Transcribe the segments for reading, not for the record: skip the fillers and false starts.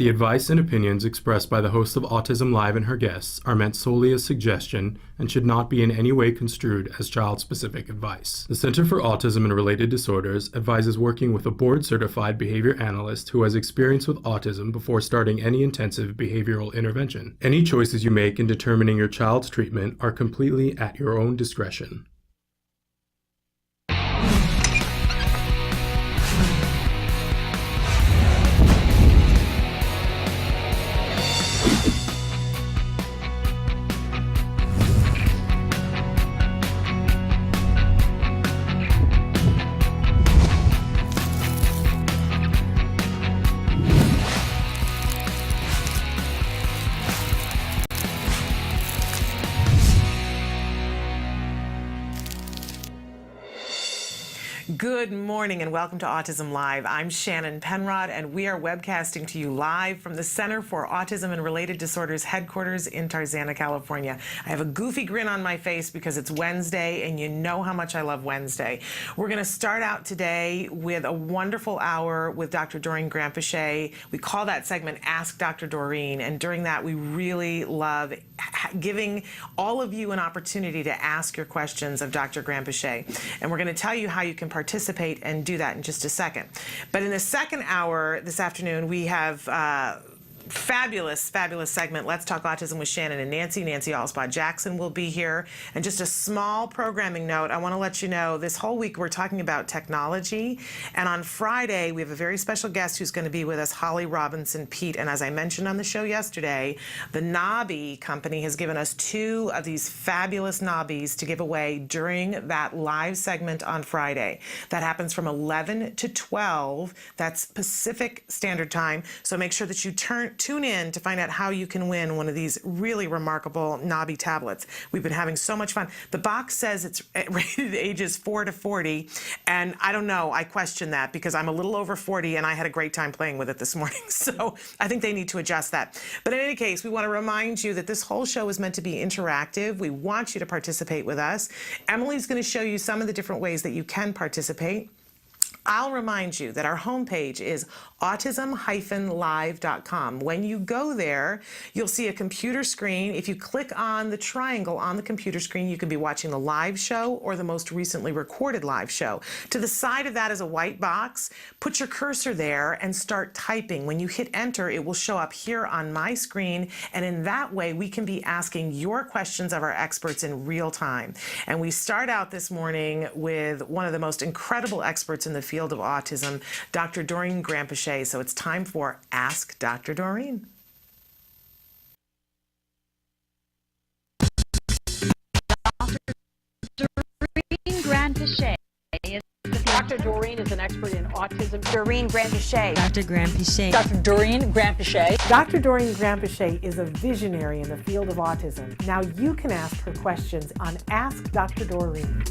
The advice and opinions expressed by the host of Autism Live and her guests are meant solely as suggestion and should not be in any way construed as child-specific advice. The Center for Autism and Related Disorders advises working with a board-certified behavior analyst who has experience with autism before starting any intensive behavioral intervention. Any choices you make in determining your child's treatment are completely at your own discretion. Good morning and welcome to Autism Live. I'm Shannon Penrod and we are webcasting to you live from the Center for Autism and Related Disorders headquarters in Tarzana, California. I have a goofy grin on my face because it's Wednesday and you know how much I love Wednesday. We're going to start out today with a wonderful hour with Dr. Doreen Granpeesheh. We call that segment Ask Dr. Doreen, and during that we really love giving all of you an opportunity to ask your questions of Dr. Granpeesheh. And we're going to tell you how you can participate and do that in just a second. But in the second hour this afternoon, we have fabulous segment, Let's Talk Autism with Shannon and Nancy. Nancy Alspaugh-Jackson will be here. And just a small programming note, I want to let you know this whole week we're talking about technology. And on Friday, we have a very special guest who's going to be with us, Holly Robinson Pete. And as I mentioned on the show yesterday, the Knobby company has given us 2 of these fabulous Knobbies to give away during that live segment on Friday. That happens from 11 to 12. That's Pacific Standard Time. So make sure that you tune in to find out how you can win one of these really remarkable Knobby tablets. We've been having so much fun. The box says it's rated ages 4 to 40, and I don't know, I question that because I'm a little over 40 and I had a great time playing with it this morning, so I think they need to adjust that. But in any case, we want to remind you that this whole show is meant to be interactive. We want you to participate with us. Emily's going to show you some of the different ways that you can participate. I'll remind you that our homepage is autism-live.com. When you go there, you'll see a computer screen. If you click on the triangle on the computer screen, you can be watching the live show or the most recently recorded live show. To the side of that is a white box. Put your cursor there and start typing. When you hit enter, it will show up here on my screen, and in that way, we can be asking your questions of our experts in real time. And we start out this morning with one of the most incredible experts in the field of autism, Dr. Doreen Granpeesheh. So it's time for Ask Dr. Doreen. Doreen Granpeesheh. Dr. Doreen is an expert in autism. Doreen Granpeesheh. Dr. Granpeesheh. Dr. Doreen Granpeesheh. Dr. Doreen Granpeesheh is a visionary in the field of autism. Now you can ask her questions on Ask Dr. Doreen.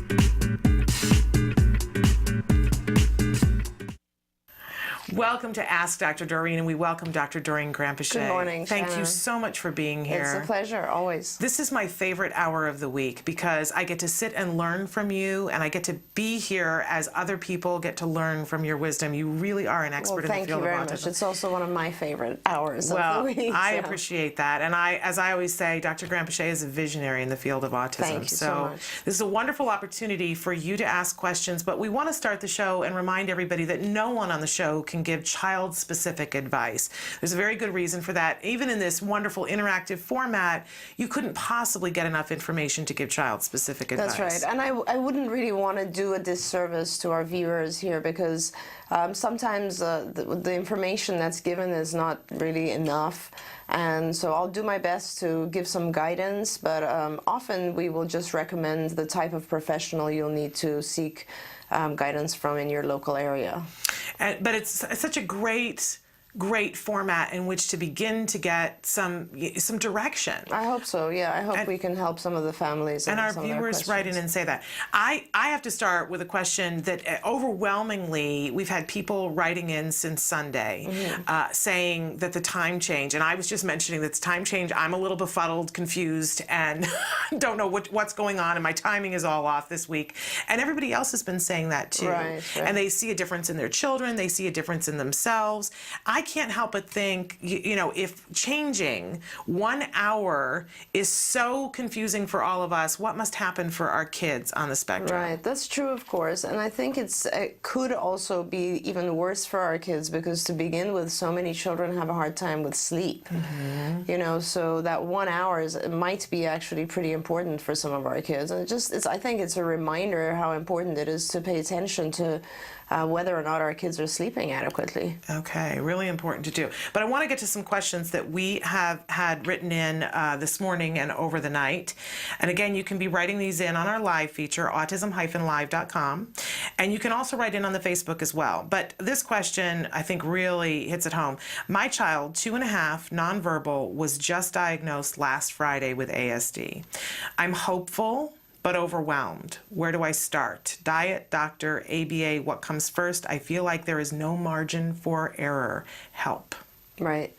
Welcome to Ask Dr. Doreen, and we welcome Dr. Doreen Granpeesheh. Good morning, Thank Shannon. you so much for being here. It's a pleasure, always. This is my favorite hour of the week because I get to sit and learn from you, and I get to be here as other people get to learn from your wisdom. You really are an expert in the field of autism. Thank you very much. It's also one of my favorite hours of the week. I appreciate that. And as I always say, Dr. Granpeesheh is a visionary in the field of autism. Thank you so much. This is a wonderful opportunity for you to ask questions, but we want to start the show and remind everybody that no one on the show can give child-specific advice. There's a very good reason for that. Even in this wonderful interactive format, you couldn't possibly get enough information to give child-specific advice. That's right. And I wouldn't really want to do a disservice to our viewers here because sometimes the information that's given is not really enough. And so I'll do my best to give some guidance, but often we will just recommend the type of professional you'll need to seek guidance from in your local area. But it's such a great format in which to begin to get some direction. I hope so, yeah. I hope we can help some of the families. And our viewers write in and say that. I have to start with a question that overwhelmingly we've had people writing in since Sunday saying that the time change, and I was just mentioning that time change, I'm a little befuddled, confused, and don't know what's going on, and my timing is all off this week. And everybody else has been saying that too. Right. And they see a difference in their children, they see a difference in themselves. I I can't help but think, if changing 1 hour is so confusing for all of us, what must happen for our kids on the spectrum? Right, that's true, of course, and I think it could also be even worse for our kids, because to begin with, so many children have a hard time with sleep. So that 1 hour might be actually pretty important for some of our kids, and I think it's a reminder how important it is to pay attention to whether or not our kids are sleeping adequately. Okay, really important to do. But I want to get to some questions that we have had written in this morning and over the night. And again, you can be writing these in on our live feature, autism-live.com. And you can also write in on the Facebook as well. But this question, I think, really hits it home. My child, 2.5, nonverbal, was just diagnosed last Friday with ASD. I'm hopeful but overwhelmed. Where do I start? Diet, doctor, ABA, what comes first? I feel like there is no margin for error. Help. Right.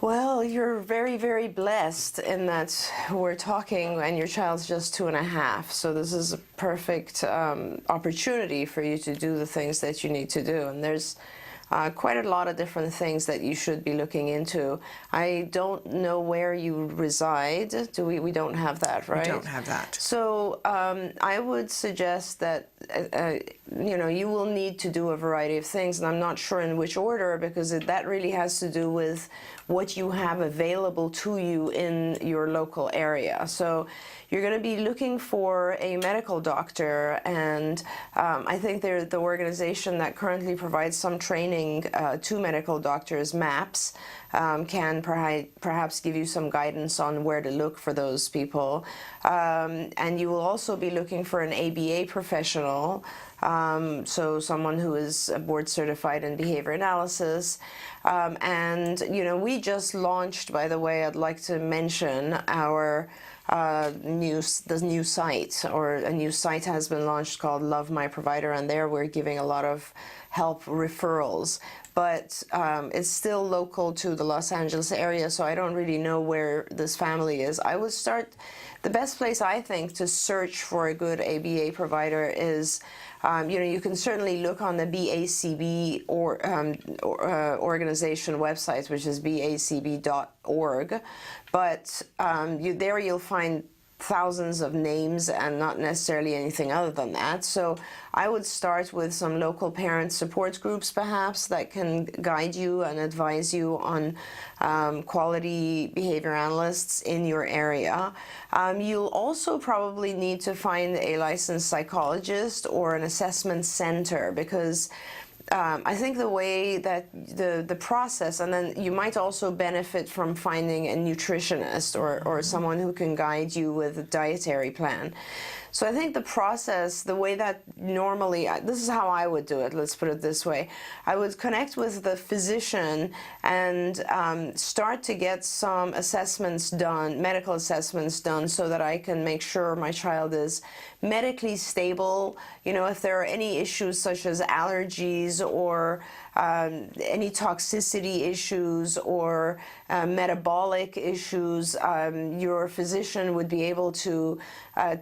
Well, you're very, very blessed in that we're talking and your child's just 2.5. So this is a perfect opportunity for you to do the things that you need to do. And there's quite a lot of different things that you should be looking into. I don't know where you reside. We don't have that, right? We don't have that. So I would suggest that you will need to do a variety of things, and I'm not sure in which order, because that really has to do with what you have available to you in your local area. So you're going to be looking for a medical doctor, and I think they're the organization that currently provides some training to medical doctors, MAPS, can perhaps give you some guidance on where to look for those people. And you will also be looking for an ABA professional, so someone who is board certified in behavior analysis. And we just launched, by the way, I'd like to mention our new site, or a new site has been launched called Love My Provider, and there we're giving a lot of help referrals. But it's still local to the Los Angeles area, so I don't really know where this family is. I would start, the best place I think to search for a good ABA provider is, you can certainly look on the BACB organization website, which is bacb.org, but there you'll find thousands of names and not necessarily anything other than that. So I would start with some local parent support groups perhaps that can guide you and advise you on quality behavior analysts in your area. You'll also probably need to find a licensed psychologist or an assessment center, because I think the way that the process, and then you might also benefit from finding a nutritionist or someone who can guide you with a dietary plan. So I think the process, the way that normally, this is how I would do it, let's put it this way. I would connect with the physician and start to get some assessments done, medical assessments done, so that I can make sure my child is medically stable. If there are any issues such as allergies or any toxicity issues or metabolic issues, your physician would be able to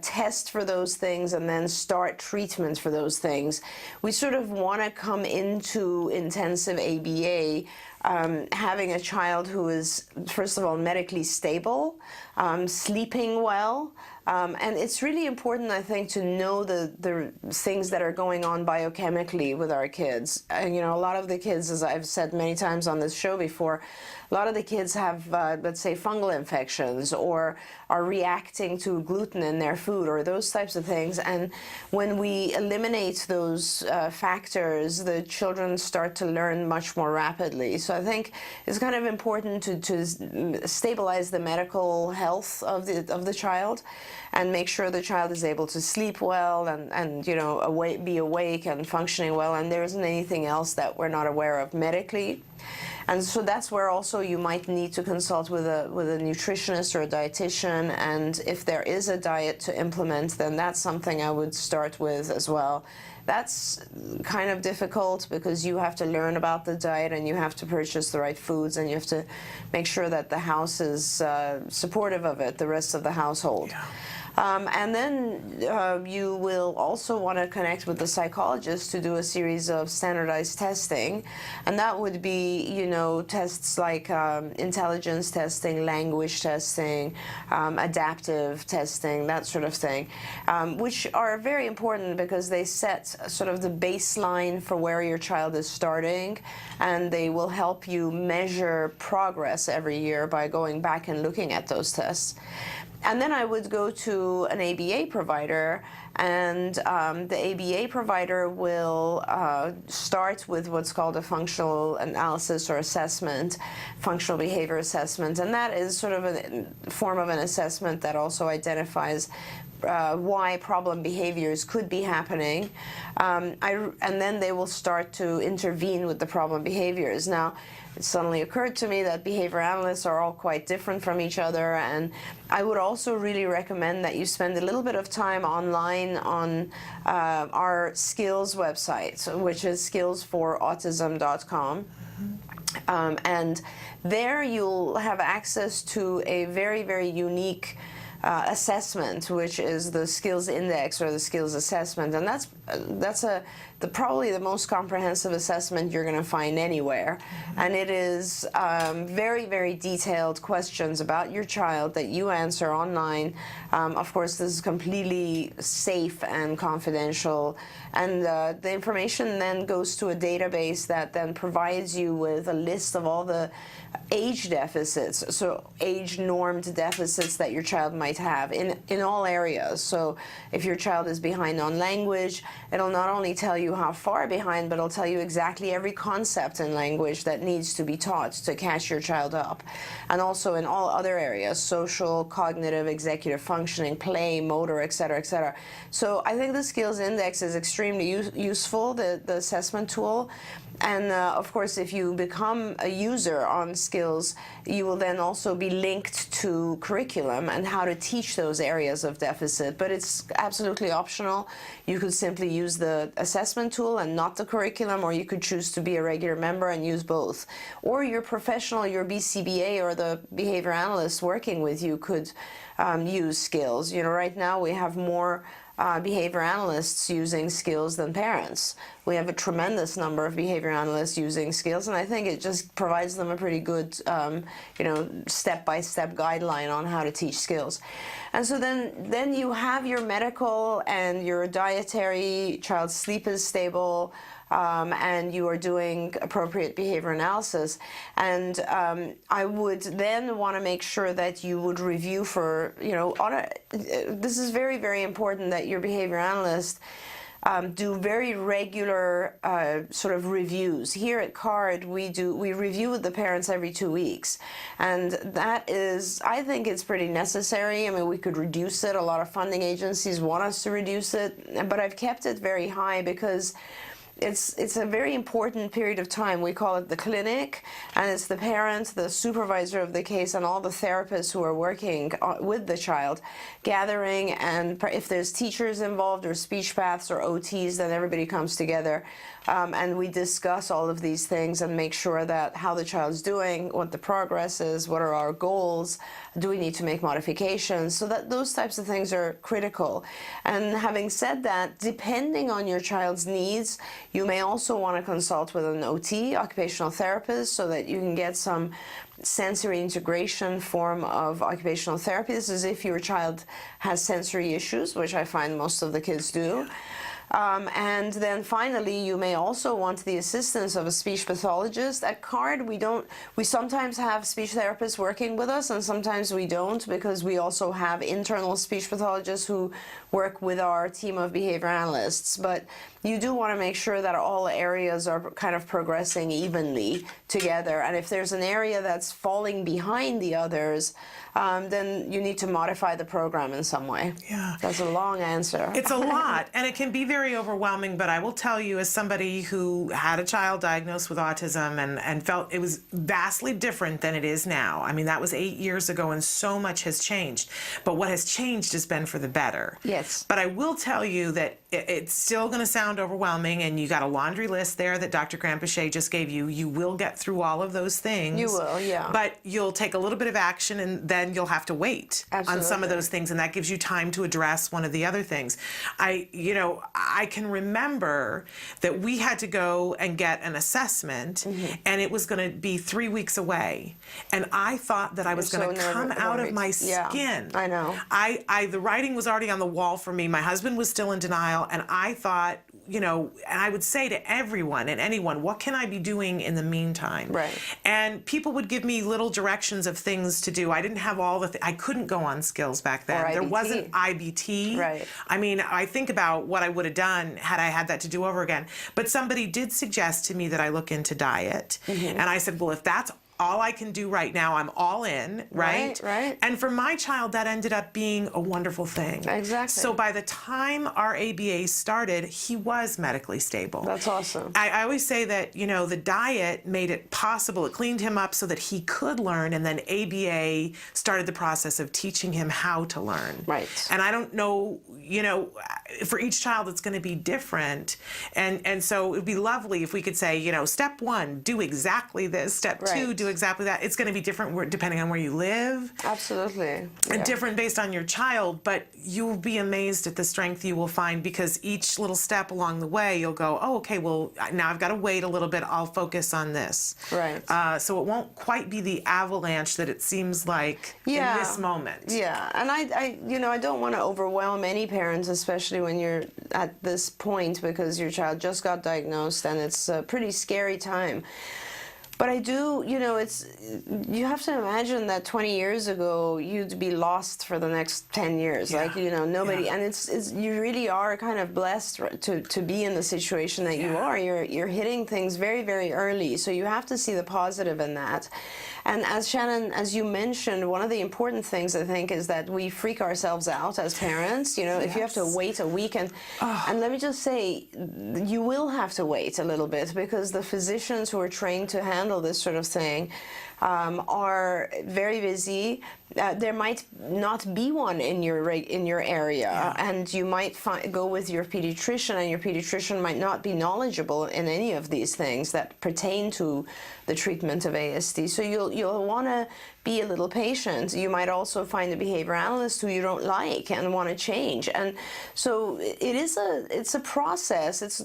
test for those things and then start treatment for those things. We sort of want to come into intensive ABA having a child who is, first of all, medically stable, sleeping well, and it's really important, I think, to know the things that are going on biochemically with our kids. A lot of the kids, as I've said many times on this show before, a lot of the kids have, let's say, fungal infections or are reacting to gluten in their food or those types of things. And when we eliminate those factors, the children start to learn much more rapidly. So I think it's kind of important to stabilize the medical health of the child and make sure the child is able to sleep well and be awake and functioning well, and there isn't anything else that we're not aware of medically. And so that's where also you might need to consult with a nutritionist or a dietitian, and if there is a diet to implement, then that's something I would start with as well. That's kind of difficult because you have to learn about the diet and you have to purchase the right foods and you have to make sure that the house is supportive of it, the rest of the household. And then you will also want to connect with the psychologist to do a series of standardized testing. And that would be, tests like intelligence testing, language testing, adaptive testing, that sort of thing, which are very important because they set sort of the baseline for where your child is starting, and they will help you measure progress every year by going back and looking at those tests. And then I would go to an ABA provider, and the ABA provider will start with what's called a functional analysis or assessment, functional behavior assessment, and that is sort of a form of an assessment that also identifies why problem behaviors could be happening, and then they will start to intervene with the problem behaviors. Now, it suddenly occurred to me that behavior analysts are all quite different from each other, and I would also really recommend that you spend a little bit of time online on our skills website, which is skillsforautism.com. And there you'll have access to a very, very unique assessment, which is the skills index or the skills assessment, and that's probably the most comprehensive assessment you're going to find anywhere. And it is very, very detailed questions about your child that you answer online. Of course, this is completely safe and confidential, and the information then goes to a database that then provides you with a list of all the age deficits, so age normed deficits that your child might have in all areas. So if your child is behind on language, it'll not only tell you how far behind, but it'll tell you exactly every concept in language that needs to be taught to catch your child up. And also in all other areas, social, cognitive, executive functioning, play, motor, etc., etc. So I think the skills index is extremely useful, the assessment tool. And of course, if you become a user on skills, you will then also be linked to curriculum and how to teach those areas of deficit. But it's absolutely optional. You could simply use the assessment tool and not the curriculum, or you could choose to be a regular member and use both. Or your professional, your BCBA or the behavior analyst working with you could use skills. Right now we have more behavior analysts using skills than parents. We have a tremendous number of behavior analysts using skills, and I think it just provides them a pretty good, step-by-step guideline on how to teach skills. And so then you have your medical and your dietary, child's sleep is stable, and you are doing appropriate behavior analysis. And I would then want to make sure that you would review for, this is very, very important that your behavior analyst do very regular sort of reviews. Here at CARD, we review with the parents every 2 weeks, and that is, I think it's pretty necessary. I mean, we could reduce it. A lot of funding agencies want us to reduce it, but I've kept it very high because it's a very important period of time. We call it the clinic, and it's the parent, the supervisor of the case, and all the therapists who are working with the child gathering, and if there's teachers involved or speech paths or OTs, then everybody comes together and we discuss all of these things and make sure that how the child's doing, what the progress is, what are our goals, do we need to make modifications, so that those types of things are critical. And having said that, depending on your child's needs, you may also want to consult with an OT, occupational therapist, so that you can get some sensory integration form of occupational therapy. This is if your child has sensory issues, which I find most of the kids do. And then finally, you may also want the assistance of a speech pathologist. At CARD, we sometimes have speech therapists working with us, and sometimes we don't, because we also have internal speech pathologists who work with our team of behavior analysts. But you do want to make sure that all areas are kind of progressing evenly together. And if there's an area that's falling behind the others, then you need to modify the program in some way. Yeah. That's a long answer. It's a lot, and it can be very overwhelming, but I will tell you, as somebody who had a child diagnosed with autism and felt it was vastly different than it is now. I mean, that was 8 years ago, and so much has changed. But what has changed has been for the better. Yes. But I will tell you that it's still going to sound overwhelming, and you got a laundry list there that Dr. Granpeesheh just gave you. You will get through all of those things. You will, yeah. But you'll take a little bit of action, and then you'll have to wait on some of those things, and that gives you time to address one of the other things. I can remember that we had to go and get an assessment, and it was going to be 3 weeks away, and I thought that I was going to come out of my skin. I know. The writing was already on the wall for me. My husband was still in denial, and I thought, and I would say to everyone and anyone, what can I be doing in the meantime? Right. And people would give me little directions of things to do. I didn't have all the I couldn't go on skills back then. Or there IBT. wasn't IBT. Right. I mean, I think about what I would have done had I had that to do over again. But somebody did suggest to me that I look into diet. And I said, well, if that's all I can do right now, I'm all in, right? Right. And for my child, that ended up being a wonderful thing. Exactly. So by the time our ABA started, he was medically stable. That's awesome. I always say that, the diet made it possible. It cleaned him up so that he could learn, and then ABA started the process of teaching him how to learn. Right. And I don't know, for each child it's going to be different. And so it would be lovely if we could say, step 1, do exactly this. Step 2, do exactly that. It's going to be different depending on where you live. Absolutely. And different based on your child, but you'll be amazed at the strength you will find, because each little step along the way, you'll go, oh, okay, well, now I've got to wait a little bit. I'll focus on this. Right. So it won't quite be the avalanche that it seems like in this moment. Yeah, and I don't want to overwhelm any parents, especially when you're at this point, because your child just got diagnosed and it's a pretty scary time. But I do, you have to imagine that 20 years ago, you'd be lost for the next 10 years. Yeah. Nobody, and it's you really are kind of blessed to be in the situation that you are. You're hitting things very, very early. So you have to see the positive in that. And as Shannon, as you mentioned, one of the important things, I think, is that we freak ourselves out as parents. If you have to wait a week, and let me just say, you will have to wait a little bit, because the physicians who are trained to handle this sort of thing are very busy. There might not be one in your area, and you might go with your pediatrician, and your pediatrician might not be knowledgeable in any of these things that pertain to the treatment of ASD. So you'll want to be a little patient. You might also find a behavior analyst who you don't like and want to change. And so it's a process. It's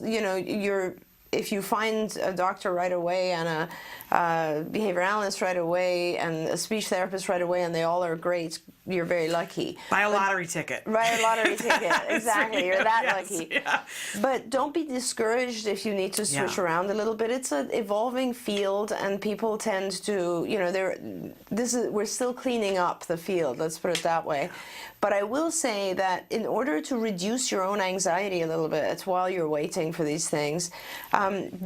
if you find a doctor right away and a behavior analyst right away and a speech therapist right away, and they all are great, you're very lucky. Buy a lottery ticket. Buy a lottery ticket. Exactly. You're that lucky. Yeah. But don't be discouraged if you need to switch around a little bit. It's an evolving field, and people tend to, we're still cleaning up the field, let's put it that way. But I will say that in order to reduce your own anxiety a little bit while you're waiting for these things,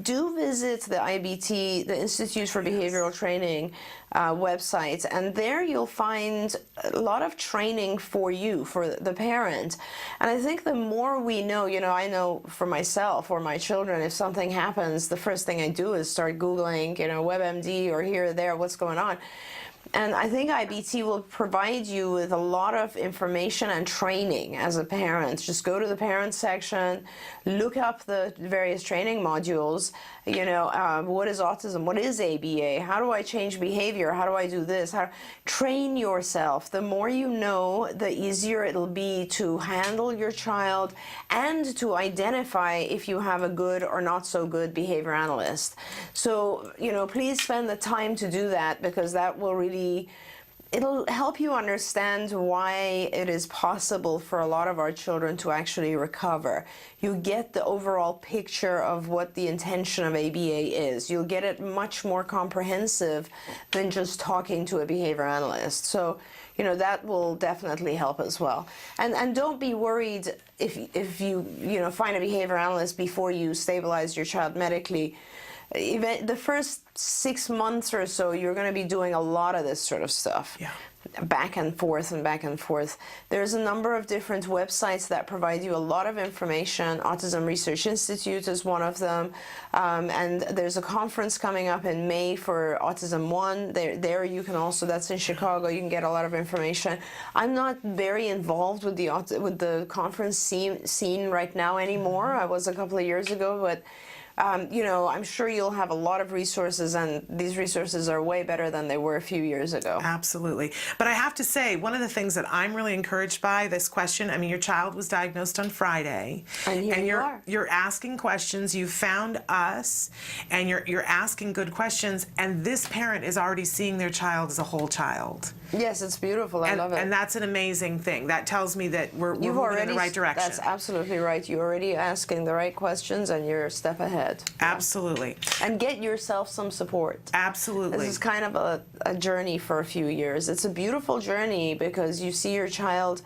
do visit the IBT, the Institute for Behavioral Training website, and there you'll find a lot of training for you, for the parent. And I think the more we know, I know for myself or my children, if something happens, the first thing I do is start Googling, WebMD or here or there, what's going on. And I think IBT will provide you with a lot of information and training as a parent. Just go to the parent section, look up the various training modules. What is autism? What is ABA? How do I change behavior? How do I do this? Train yourself. The more you know, the easier it'll be to handle your child and to identify if you have a good or not so good behavior analyst. So, please spend the time to do that, because that will really, it'll help you understand why it is possible for a lot of our children to actually recover. You get the overall picture of what the intention of ABA is. You'll get it much more comprehensive than just talking to a behavior analyst. So, that will definitely help as well. And don't be worried if you find a behavior analyst before you stabilize your child medically. even the first 6 months or so, you're going to be doing a lot of this sort of stuff. Yeah. Back and forth and back and forth. There's a number of different websites that provide you a lot of information. Autism Research Institute is one of them. And there's a conference coming up in May for Autism One. There you can also, that's in Chicago, you can get a lot of information. I'm not very involved with the conference scene right now anymore. I was a couple of years ago, but you know, I'm sure you'll have a lot of resources, and these resources are way better than they were a few years ago. Absolutely. But I have to say, one of the things that I'm really encouraged by this question, I mean, your child was diagnosed on Friday. And here you're asking questions. You found us, and you're asking good questions, and this parent is already seeing their child as a whole child. Yes, it's beautiful. I love it. And that's an amazing thing. That tells me that we're moving in the right direction. That's absolutely right. You're already asking the right questions, and you're a step ahead. Absolutely. And get yourself some support. Absolutely. This is kind of a journey for a few years. It's a beautiful journey because you see your child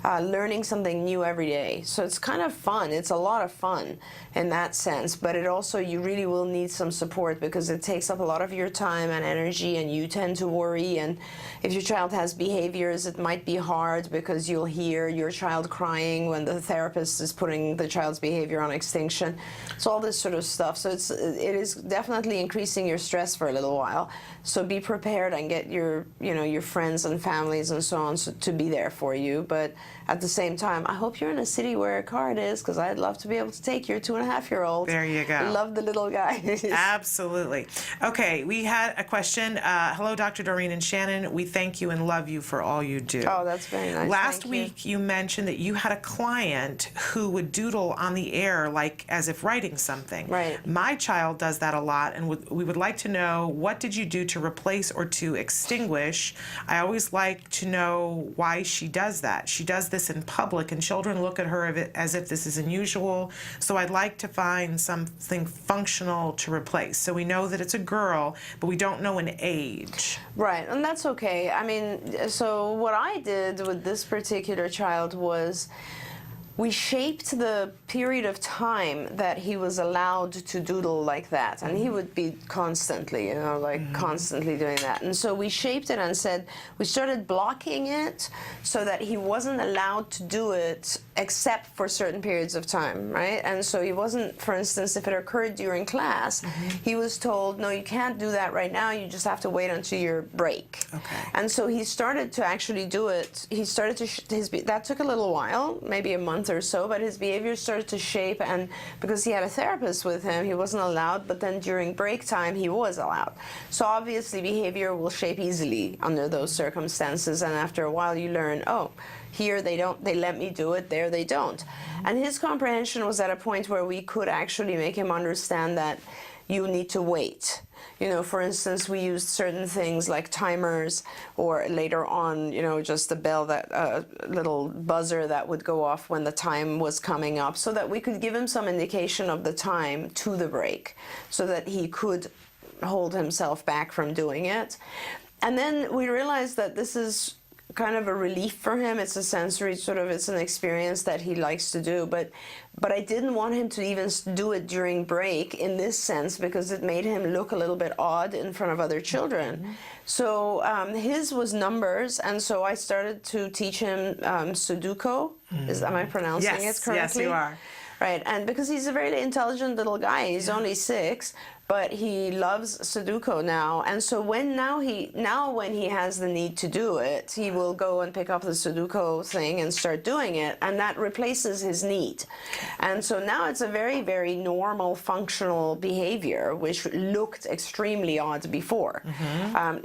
learning something new every day. So it's kind of fun. It's a lot of fun in that sense, but it also, you really will need some support because it takes up a lot of your time and energy, and you tend to worry. And if your child has behaviors, it might be hard because you'll hear your child crying when the therapist is putting the child's behavior on extinction. So all this sort of stuff. So it is definitely increasing your stress for a little while. So be prepared and get your friends and families and so on to be there for you. But at the same time, I hope you're in a city where a car is, because I'd love to be able to take your 2.5-year-old. There you go. Love the little guy. Absolutely. Okay, we had a question. Hello, Dr. Doreen and Shannon. We thank you and love you for all you do. Oh, that's very nice. Last week you mentioned that you had a client who would doodle on the air like as if writing something. Right. My child does that a lot, and we would like to know, what did you do to replace or to extinguish? I always like to know why she does that. She does this in public, and children look at her as if this is unusual. So I'd like to find something functional to replace. So we know that it's a girl, but we don't know an age. Right, and that's okay. I mean, so what I did with this particular child was we shaped the period of time that he was allowed to doodle like that. And he would be constantly, constantly doing that. And so we shaped it and said, we started blocking it so that he wasn't allowed to do it except for certain periods of time, right? And so he wasn't, for instance, if it occurred during class, he was told, no, you can't do that right now. You just have to wait until your break. Okay. And so he started to actually do it. He started to, that took a little while, maybe a month or so, but his behavior started to shape, and because he had a therapist with him, he wasn't allowed, but then during break time, he was allowed. So obviously behavior will shape easily under those circumstances, and after a while you learn, oh, here they let me do it, there they don't. And his comprehension was at a point where we could actually make him understand that you need to wait. For instance, we used certain things like timers, or later on, just a bell, that little buzzer that would go off when the time was coming up, so that we could give him some indication of the time to the break, so that he could hold himself back from doing it. And then we realized that this is kind of a relief for him. It's a sensory it's an experience that he likes to do, but I didn't want him to even do it during break in this sense, because it made him look a little bit odd in front of other children. So his was numbers, and so I started to teach him Sudoku. Am I pronouncing it correctly? Yes, you are. Right, and because he's a very intelligent little guy, he's only 6, but he loves Sudoku now, and so when he has the need to do it, he will go and pick up the Sudoku thing and start doing it, and that replaces his need. And so now it's a very, very normal, functional behavior, which looked extremely odd before.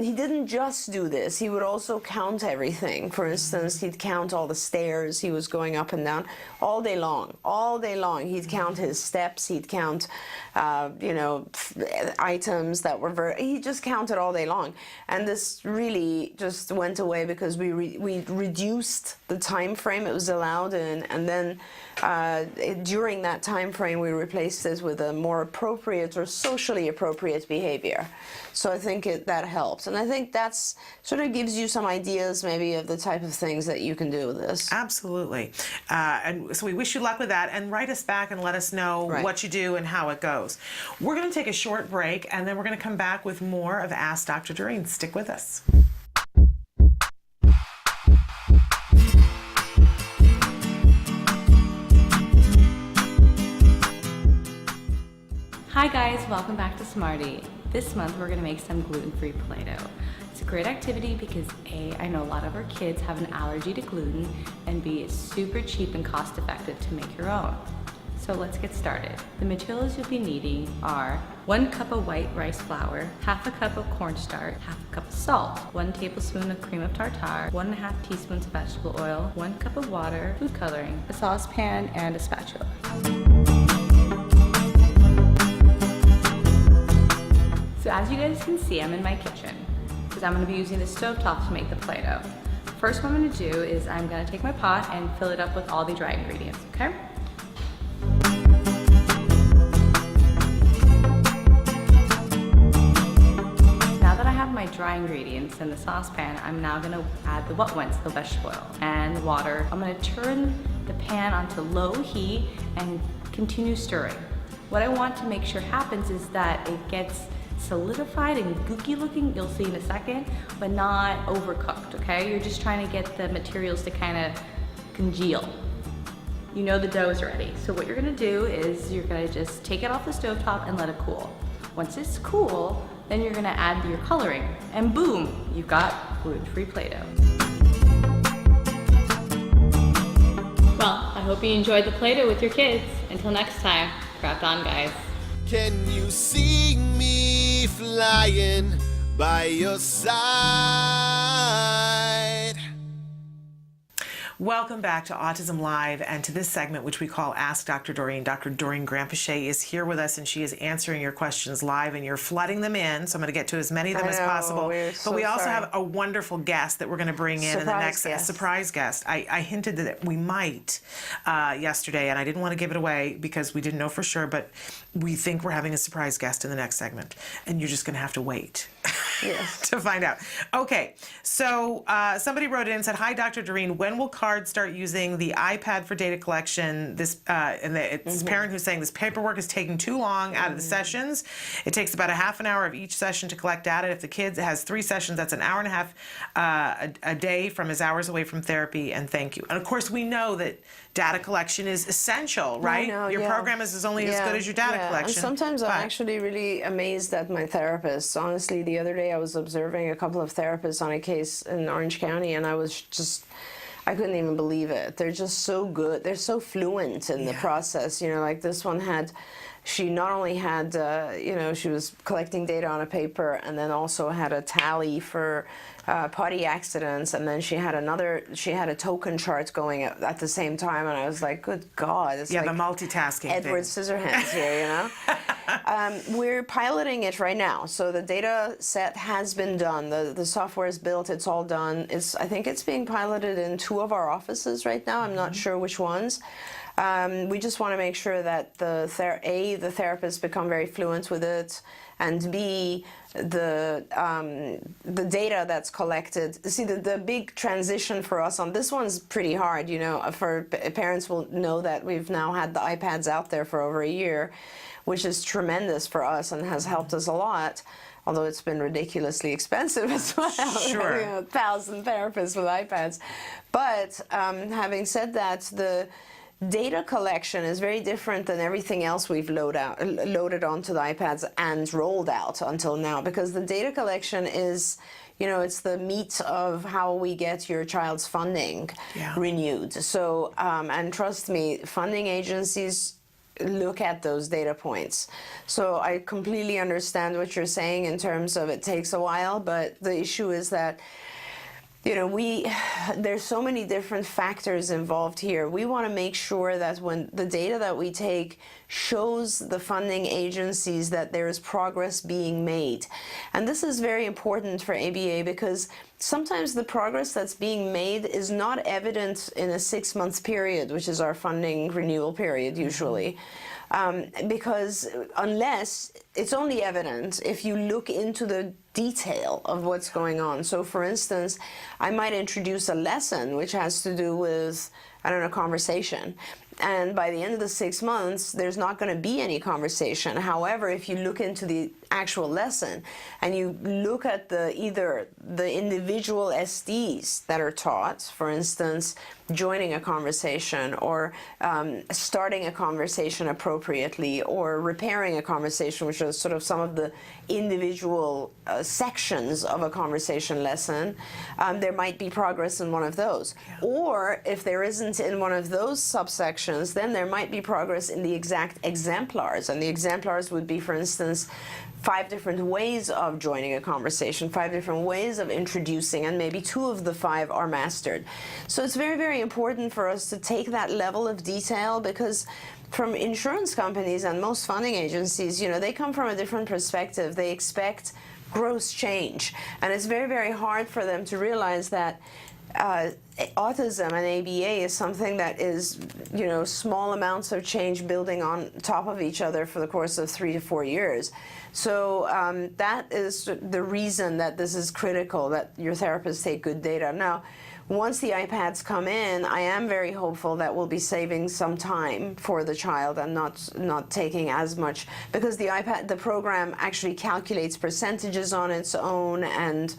He didn't just do this, he would also count everything. For instance, he'd count all the stairs he was going up and down all day long. All day long, he'd count his steps, he'd count, items that were he just counted all day long. And this really just went away because we reduced the time frame it was allowed in, and then during that time frame we replaced it with a more appropriate or socially appropriate behavior. So I think that helps, and I think that's sort of gives you some ideas maybe of the type of things that you can do with this. Absolutely. And so we wish you luck with that, and write us back and let us know what you do and how it goes. We're going to take a short short break, and then we're going to come back with more of Ask Dr. Doreen. Stick with us. Hi guys, welcome back to Smarty. This month we're going to make some gluten-free Play-Doh. It's a great activity because A, I know a lot of our kids have an allergy to gluten, and B, it's super cheap and cost effective to make your own. So let's get started. The materials you'll be needing are 1 cup of white rice flour, half a cup of cornstarch, half a cup of salt, 1 tablespoon of cream of tartar, 1.5 teaspoons of vegetable oil, 1 cup of water, food coloring, a saucepan, and a spatula. So as you guys can see, I'm in my kitchen because I'm going to be using the stovetop to make the Play-Doh. First what I'm going to do is I'm going to take my pot and fill it up with all the dry ingredients, okay? Now that I have my dry ingredients in the saucepan, I'm now going to add the wet ones, the vegetable oil and the water. I'm going to turn the pan onto low heat and continue stirring. What I want to make sure happens is that it gets solidified and gooky looking, you'll see in a second, but not overcooked, okay? You're just trying to get the materials to kind of congeal. You know the dough's ready. So what you're gonna do is you're gonna just take it off the stovetop and let it cool. Once it's cool, then you're gonna add your coloring, and boom, you've got gluten-free Play-Doh. Well, I hope you enjoyed the Play-Doh with your kids. Until next time, craft on, guys. Can you see me flying by your side? Welcome back to Autism Live and to this segment, which we call Ask Dr. Doreen. Dr. Doreen Granpeesheh is here with us, and she is answering your questions live, and you're flooding them in, so I'm going to get to as many of them as possible. But we also have a wonderful guest that we're going to bring in the next surprise guest. I hinted that we might yesterday, and I didn't want to give it away because we didn't know for sure, but we think we're having a surprise guest in the next segment, and you're just going to have to wait. Yes. To find out. Okay, so somebody wrote in and said, "Hi, Dr. Doreen. When will cards start using the iPad for data collection?" This it's a parent who's saying this paperwork is taking too long out of the sessions. It takes about a half an hour of each session to collect data. If the kid has 3 sessions, that's an hour and a half a day from his hours away from therapy. And thank you. And of course, we know that data collection is essential, right? Your program is only as good as your data collection. And sometimes I'm actually really amazed at my therapists. Honestly, the other day I was observing a couple of therapists on a case in Orange County, and I couldn't even believe it. They're just so good. They're so fluent in the process. You know, like this one she not only had, she was collecting data on a paper and then also had a tally for potty accidents, and then she had a token chart going at the same time, and I was like, good God. It's like the multitasking Edward Scissorhands here, you know? We're piloting it right now. So the data set has been done. The software is built. It's all done. I think it's being piloted in 2 of our offices right now. I'm not sure which ones. We just want to make sure that the therapists become very fluent with it, and B, the data that's collected. See, the big transition for us on this one's pretty hard. You know, for parents will know that we've now had the iPads out there for over a year, which is tremendous for us and has helped us a lot. Although it's been ridiculously expensive as well. Sure. 1,000 therapists with iPads. But having said that, the data collection is very different than everything else we've loaded onto the iPads and rolled out until now, because the data collection is, it's the meat of how we get your child's funding renewed. So, and trust me, funding agencies look at those data points. So I completely understand what you're saying in terms of it takes a while, but the issue is that there's so many different factors involved here. We want to make sure that when the data that we take shows the funding agencies that there is progress being made. And this is very important for ABA because sometimes the progress that's being made is not evident in a 6-month period, which is our funding renewal period usually. Because unless it's only evident if you look into the detail of what's going on. So for instance, I might introduce a lesson which has to do with, conversation. And by the end of the 6 months, there's not going to be any conversation. However, if you look into the actual lesson and you look at either the individual SDs that are taught, for instance, joining a conversation or starting a conversation appropriately or repairing a conversation, which are sort of some of the individual sections of a conversation lesson, there might be progress in one of those. Yeah. Or if there isn't in one of those subsections, then there might be progress in the exact exemplars. And the exemplars would be, for instance, 5 different ways of joining a conversation, 5 different ways of introducing, and maybe 2 of the 5 are mastered. So it's very, very important for us to take that level of detail, because from insurance companies and most funding agencies, you know, they come from a different perspective. They expect gross change. And it's very, very hard for them to realize that autism and ABA is something that is, you know, small amounts of change building on top of each other for the course of 3 to 4 years. So that is the reason that this is critical, that your therapists take good data. Now, once the iPads come in, I am very hopeful that we'll be saving some time for the child and not taking as much, because the program actually calculates percentages on its own, and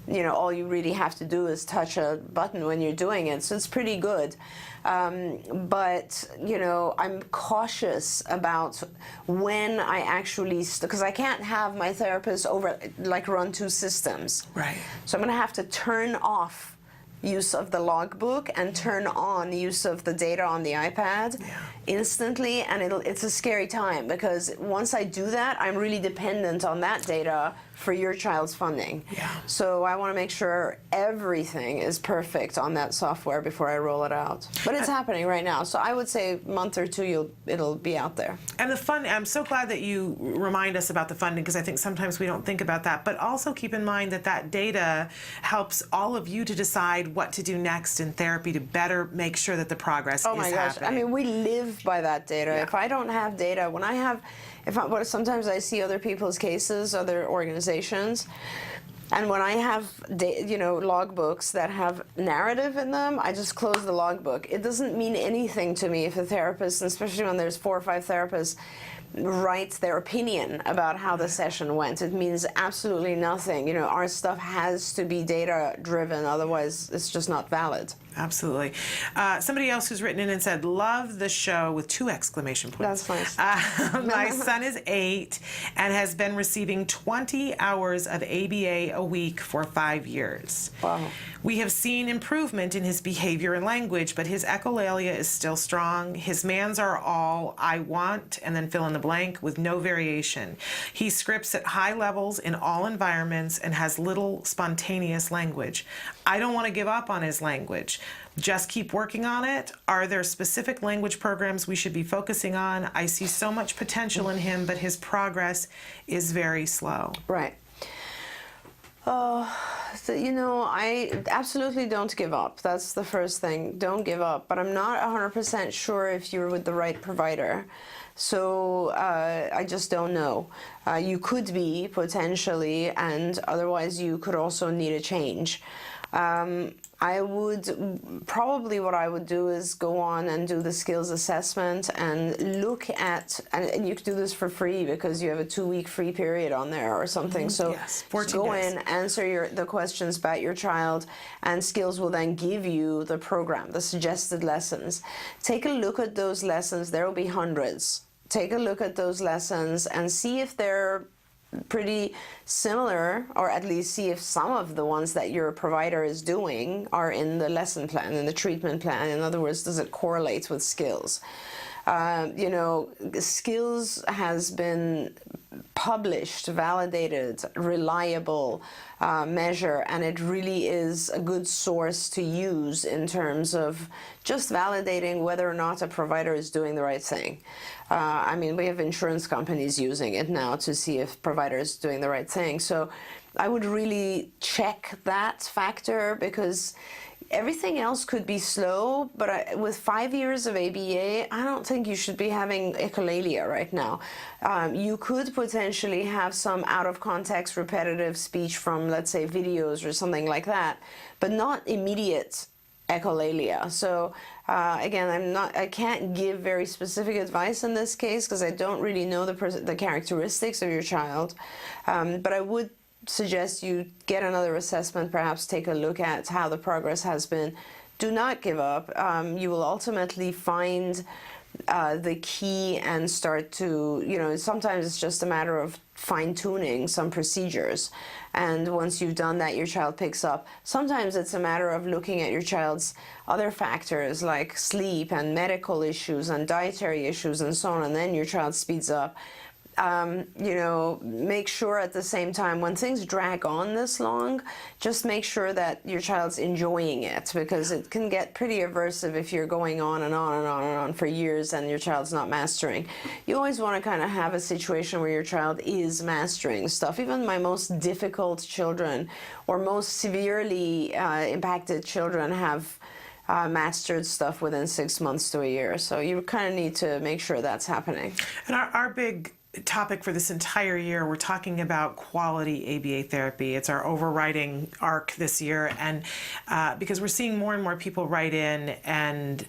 you know, all you really have to do is touch a button when you're doing it. So it's pretty good. But you know, I'm cautious about when I actually, because I can't have my therapist run 2 systems. Right. So I'm going to have to turn off use of the logbook and turn on use of the data on the iPad instantly, and it's a scary time, because once I do that, I'm really dependent on that data for your child's funding. Yeah. So I want to make sure everything is perfect on that software before I roll it out. But it's happening right now, so I would say a month or 2 it'll be out there. And the funding, I'm so glad that you remind us about the funding, because I think sometimes we don't think about that. But also keep in mind that that data helps all of you to decide what to do next in therapy to better make sure that the progress is happening. Oh my gosh, I mean, we live by that data. Yeah. If I don't have data, sometimes I see other people's cases, other organizations, and when I have logbooks that have narrative in them, I just close the logbook. It doesn't mean anything to me if a therapist, and especially when there's 4 or 5 therapists, writes their opinion about how the session went. It means absolutely nothing. You know, our stuff has to be data driven, otherwise it's just not valid. Absolutely. Somebody else who's written in and said, love the show, with 2 exclamation points. That's nice. My son is 8 and has been receiving 20 hours of ABA a week for 5 years. Wow. We have seen improvement in his behavior and language, but his echolalia is still strong. His mans are all I want, and then fill in the blank, with no variation. He scripts at high levels in all environments and has little spontaneous language. I don't want to give up on his language. Just keep working on it. Are there specific language programs we should be focusing on? I see so much potential in him, but his progress is very slow. Right. So, you know, I absolutely don't give up. That's the first thing. Don't give up. But I'm not 100% sure if you're with the right provider. So I just don't know. You could be, potentially, and otherwise you could also need a change. What I would do is go on and do the skills assessment and look at, and you can do this for free because you have a 2-week free period on there or something. So yes, 14 go days. in, answer the questions about your child, and Skills will then give you the program, the suggested lessons. Take a look at those lessons. There will be hundreds. Take a look at those lessons and see if they're pretty similar, or at least see if some of the ones that your provider is doing are in the lesson plan, in the treatment plan. In other words, does it correlate with Skills? You know, Skills has been published, validated, reliable measure, and it really is a good source to use in terms of just validating whether or not a provider is doing the right thing. I mean, we have insurance companies using it now to see if provider is doing the right thing. So I would really check that factor, because everything else could be slow, but with 5 years of ABA, I don't think you should be having echolalia right now. You could potentially have some out-of-context repetitive speech from, let's say, videos or something like that, but not immediate echolalia. So again, I can't give very specific advice in this case because I don't really know the characteristics of your child, but I would suggest you get another assessment, perhaps take a look at how the progress has been. Do not give up. You will ultimately find the key and start to, sometimes it's just a matter of fine-tuning some procedures, and once you've done that, your child picks up. Sometimes it's a matter of looking at your child's other factors like sleep and medical issues and dietary issues and so on, and then your child speeds up. Make sure at the same time, when things drag on this long, just make sure that your child's enjoying it, because it can get pretty aversive if you're going on and on and on and on for years and your child's not mastering. You always want to kind of have a situation where your child is mastering stuff. Even my most difficult children or most severely impacted children have mastered stuff within 6 months to a year. So you kind of need to make sure that's happening. And our big topic for this entire year, we're talking about quality ABA therapy. It's our overriding arc this year, and because we're seeing more and more people write in, and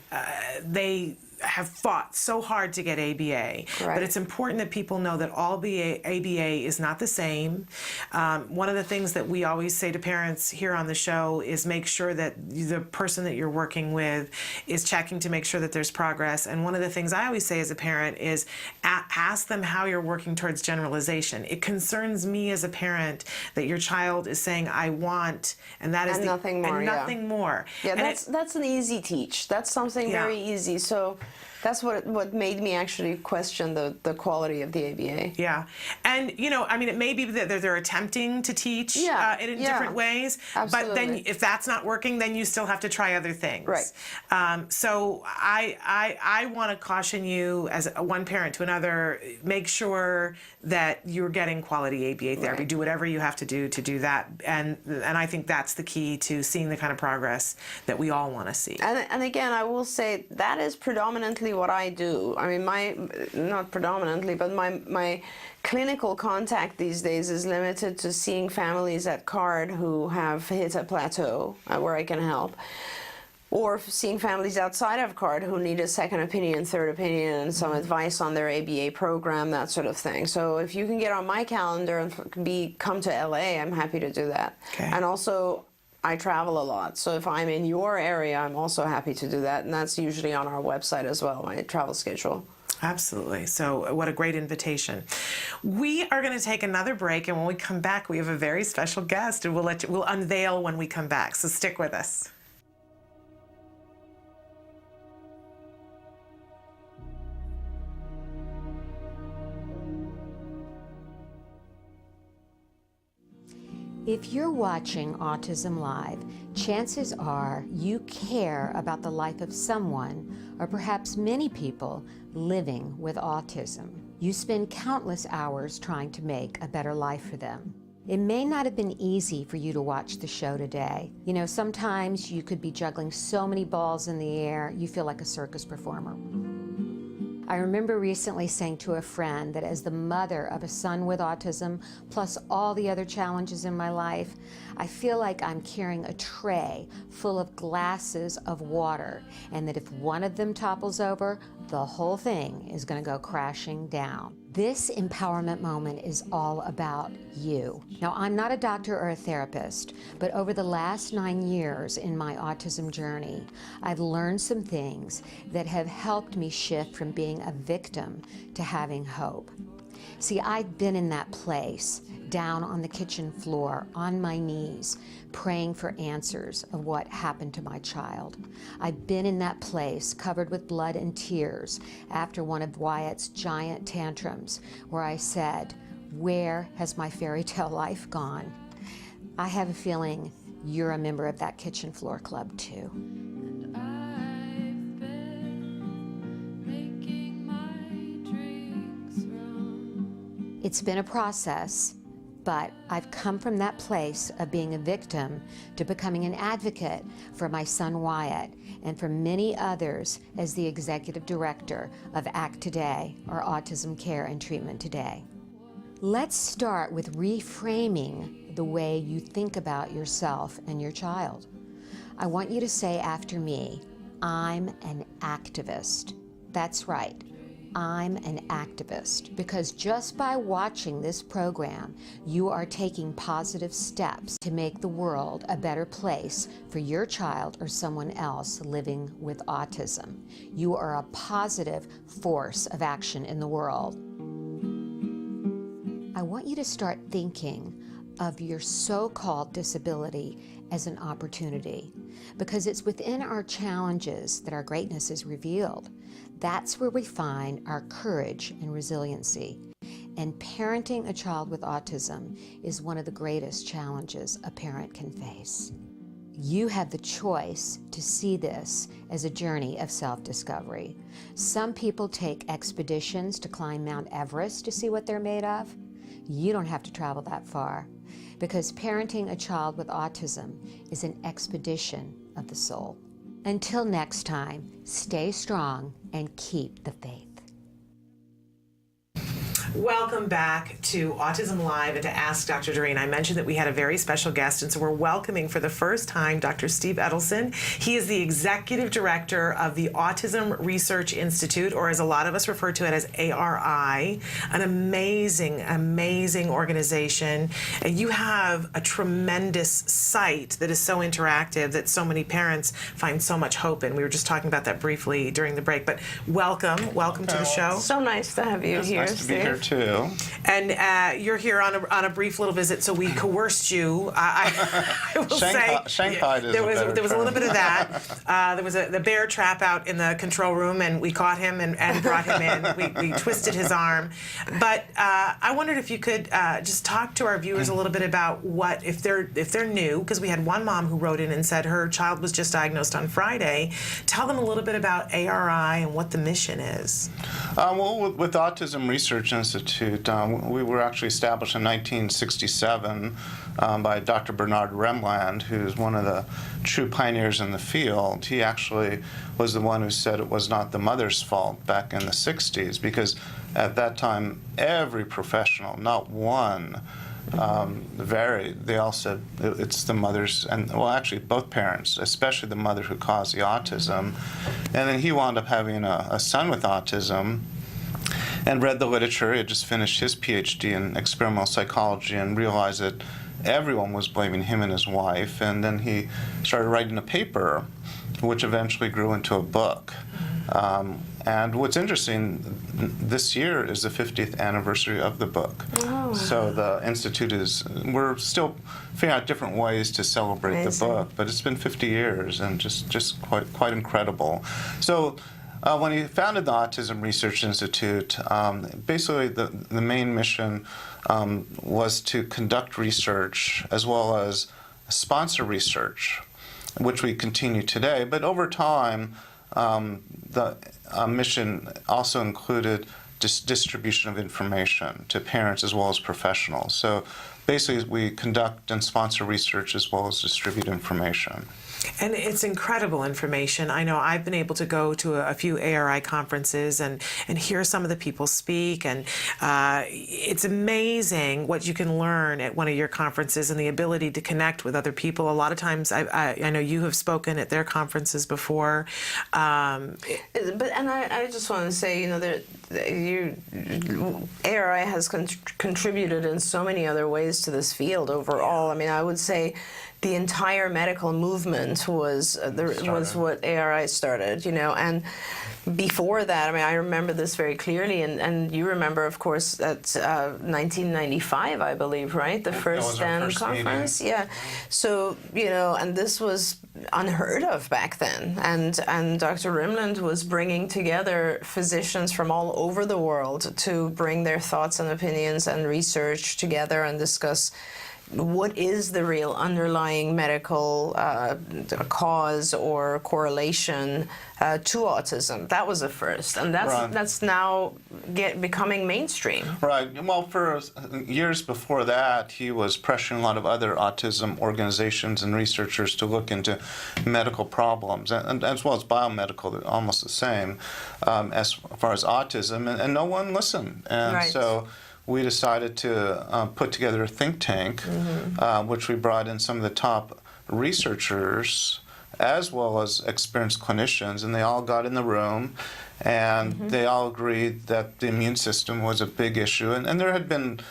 they have fought so hard to get ABA. But it's important that people know that all ABA is not the same. One of the things that we always say to parents here on the show is make sure that the person that you're working with is checking to make sure that there's progress. And one of the things I always say as a parent is ask them how you're working towards generalization. It concerns me as a parent that your child is saying, I want, and that is nothing more. And nothing more. Yeah, that's an easy teach. That's something very easy. So that's what made me actually question the quality of the ABA. Yeah. And, it may be that they're attempting to teach it in different ways. Absolutely. But then if that's not working, then you still have to try other things. Right. So I want to caution you as one parent to another, make sure that you're getting quality ABA therapy. Do whatever you have to do that. And I think that's the key to seeing the kind of progress that we all want to see. And again, I will say that is predominantly what I do. I mean, not predominantly, but my clinical contact these days is limited to seeing families at CARD who have hit a plateau where I can help, or seeing families outside of CARD who need a second opinion, third opinion, and some advice on their ABA program, that sort of thing. So if you can get on my calendar and come to LA, I'm happy to do that. Okay. And also, I travel a lot, so if I'm in your area, I'm also happy to do that, and that's usually on our website as well, my travel schedule. Absolutely. So what a great invitation. We are going to take another break, and when we come back, we have a very special guest, and we'll unveil when we come back. So stick with us. If you're watching Autism Live, chances are you care about the life of someone, or perhaps many people, living with autism. You spend countless hours trying to make a better life for them. It may not have been easy for you to watch the show today. Sometimes you could be juggling so many balls in the air, you feel like a circus performer. I remember recently saying to a friend that as the mother of a son with autism, plus all the other challenges in my life, I feel like I'm carrying a tray full of glasses of water, and that if one of them topples over, the whole thing is going to go crashing down. This empowerment moment is all about you. Now, I'm not a doctor or a therapist, but over the last 9 years in my autism journey, I've learned some things that have helped me shift from being a victim to having hope. See, I've been in that place, down on the kitchen floor, on my knees, praying for answers of what happened to my child. I've been in that place, covered with blood and tears, after one of Wyatt's giant tantrums, where I said, "Where has my fairy tale life gone?" I have a feeling you're a member of that kitchen floor club too. It's been a process, but I've come from that place of being a victim to becoming an advocate for my son Wyatt, and for many others as the executive director of ACT Today, or Autism Care and Treatment Today. Let's start with reframing the way you think about yourself and your child. I want you to say after me, I'm an activist. That's right. I'm an activist, because just by watching this program, you are taking positive steps to make the world a better place for your child or someone else living with autism. You are a positive force of action in the world. I want you to start thinking of your so-called disability as an opportunity, because it's within our challenges that our greatness is revealed. That's where we find our courage and resiliency. And parenting a child with autism is one of the greatest challenges a parent can face. You have the choice to see this as a journey of self-discovery. Some people take expeditions to climb Mount Everest to see what they're made of. You don't have to travel that far, because parenting a child with autism is an expedition of the soul. Until next time, stay strong and keep the faith. Welcome back to Autism Live and to Ask Dr. Doreen. I mentioned that we had a very special guest, and so we're welcoming for the first time Dr. Steve Edelson. He is the Executive Director of the Autism Research Institute, or as a lot of us refer to it as ARI, an amazing, amazing organization. And you have a tremendous site that is so interactive that so many parents find so much hope in. We were just talking about that briefly during the break, but welcome to the show. So nice to have you here, Nice to be here too. And you're here on a brief little visit, so we coerced you. I will say Shanghaied is there was a a little bit of that. There was the bear trap out in the control room, and we caught him and brought him in. We twisted his arm, but I wondered if you could just talk to our viewers a little bit about what, if they're new, because we had one mom who wrote in and said her child was just diagnosed on Friday. Tell them a little bit about ARI and what the mission is. Well, with Autism Research Institute, we were actually established in 1967 by Dr. Bernard Remland, who's one of the true pioneers in the field. He actually was the one who said it was not the mother's fault back in the 60s, because at that time, every professional, not one, they all said it's the mother's, and well, actually both parents, especially the mother who caused the autism. And then he wound up having a son with autism and read the literature. He had just finished his PhD in experimental psychology and realized that everyone was blaming him and his wife. And then he started writing a paper, which eventually grew into a book. And what's interesting, this year is the 50th anniversary of the book. Oh. So the Institute we're still figuring out different ways to celebrate the book, but it's been 50 years and just quite incredible. So when he founded the Autism Research Institute, basically the main mission was to conduct research as well as sponsor research, which we continue today. But over time, the mission also included distribution of information to parents as well as professionals. So basically, we conduct and sponsor research as well as distribute information. And it's incredible information. I know I've been able to go to a few ARI conferences and hear some of the people speak, and it's amazing what you can learn at one of your conferences and the ability to connect with other people. A lot of times, I know you have spoken at their conferences before. I just want to say, ARI has contributed in so many other ways to this field overall. I mean, I would say the entire medical movement was what ARI started, and before that, I mean, I remember this very clearly, and you remember, of course, that 1995, I believe, right? The first STEM conference, meeting. Yeah. So, and this was unheard of back then, and Dr. Rimland was bringing together physicians from all over the world to bring their thoughts and opinions and research together and discuss what is the real underlying medical cause or correlation to autism. That was the first, and that's now becoming mainstream. Right. Well, for years before that, he was pressuring a lot of other autism organizations and researchers to look into medical problems, and as well as biomedical. They're almost the same as far as autism, and no one listened. And so we decided to put together a think tank, which we brought in some of the top researchers as well as experienced clinicians, and they all got in the room, and they all agreed that the immune system was a big issue. And there had been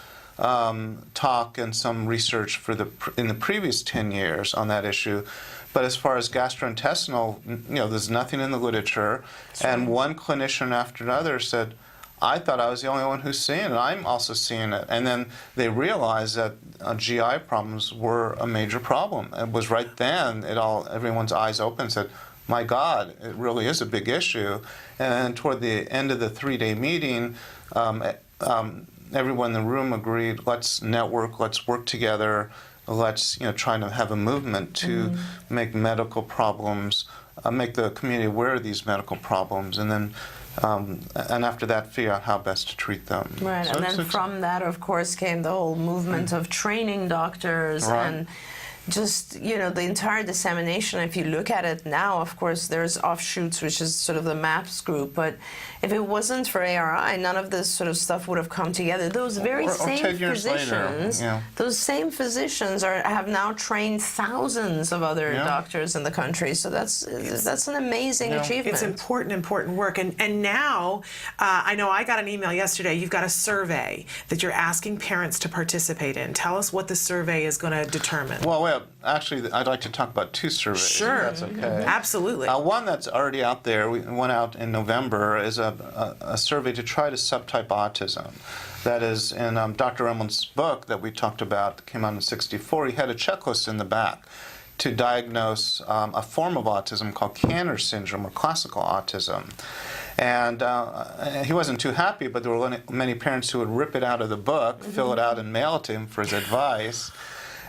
talk and some research in the previous 10 years on that issue. But as far as gastrointestinal, there's nothing in the literature. And one clinician after another said, I thought I was the only one who's seeing it. I'm also seeing it. And then they realized that GI problems were a major problem. It was right then everyone's eyes open and said, my God, it really is a big issue. And toward the end of the 3-day meeting, everyone in the room agreed, let's network, let's work together, let's try to have a movement to make medical problems, make the community aware of these medical problems, and then and after that, figure out how best to treat them. Right, so and then from that, of course, came the whole movement of training doctors and just, the entire dissemination. If you look at it now, of course, there's offshoots, which is sort of the MAPS group, but if it wasn't for ARI, none of this sort of stuff would have come together. Those very same physicians, those same physicians have now trained thousands of other doctors in the country. So that's an amazing achievement. It's important work. And now, I know I got an email yesterday. You've got a survey that you're asking parents to participate in. Tell us what the survey is going to determine. Well, actually, I'd like to talk about 2 surveys. Sure. If that's okay. Absolutely. One that's already out there, we went out in November, is a survey to try to subtype autism. That is, in Dr. Remland's book that we talked about, that came out in '64, he had a checklist in the back to diagnose a form of autism called Kanner syndrome, or classical autism. And he wasn't too happy, but there were many parents who would rip it out of the book, fill it out, and mail it to him for his advice.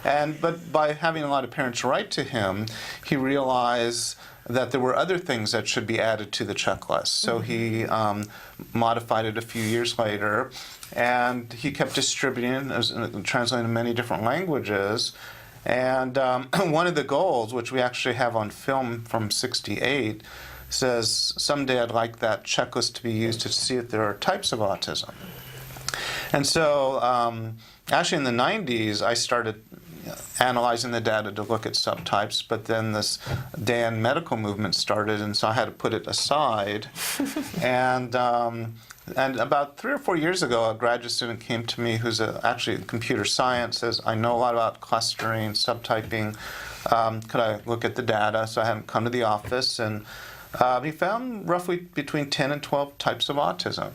But by having a lot of parents write to him, he realized that there were other things that should be added to the checklist. So he modified it a few years later, and he kept distributing it, translating in many different languages. And one of the goals, which we actually have on film from '68, says, someday I'd like that checklist to be used to see if there are types of autism. And so actually in the '90s, I started analyzing the data to look at subtypes, but then this Dan medical movement started, and so I had to put it aside. And about 3 or 4 years ago, a graduate student came to me who's actually in computer science, says, I know a lot about clustering, subtyping. Could I look at the data? So I had him come to the office, and he found roughly between 10 and 12 types of autism.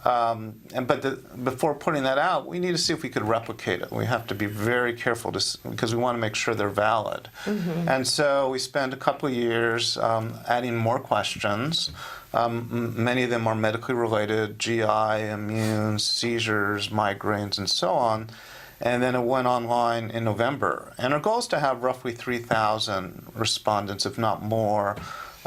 But before putting that out, we need to see if we could replicate it. We have to be very careful because we want to make sure they're valid. And so we spent a couple of years adding more questions. Many of them are medically related: GI, immune, seizures, migraines, and so on. And then it went online in November. And our goal is to have roughly 3,000 respondents, if not more,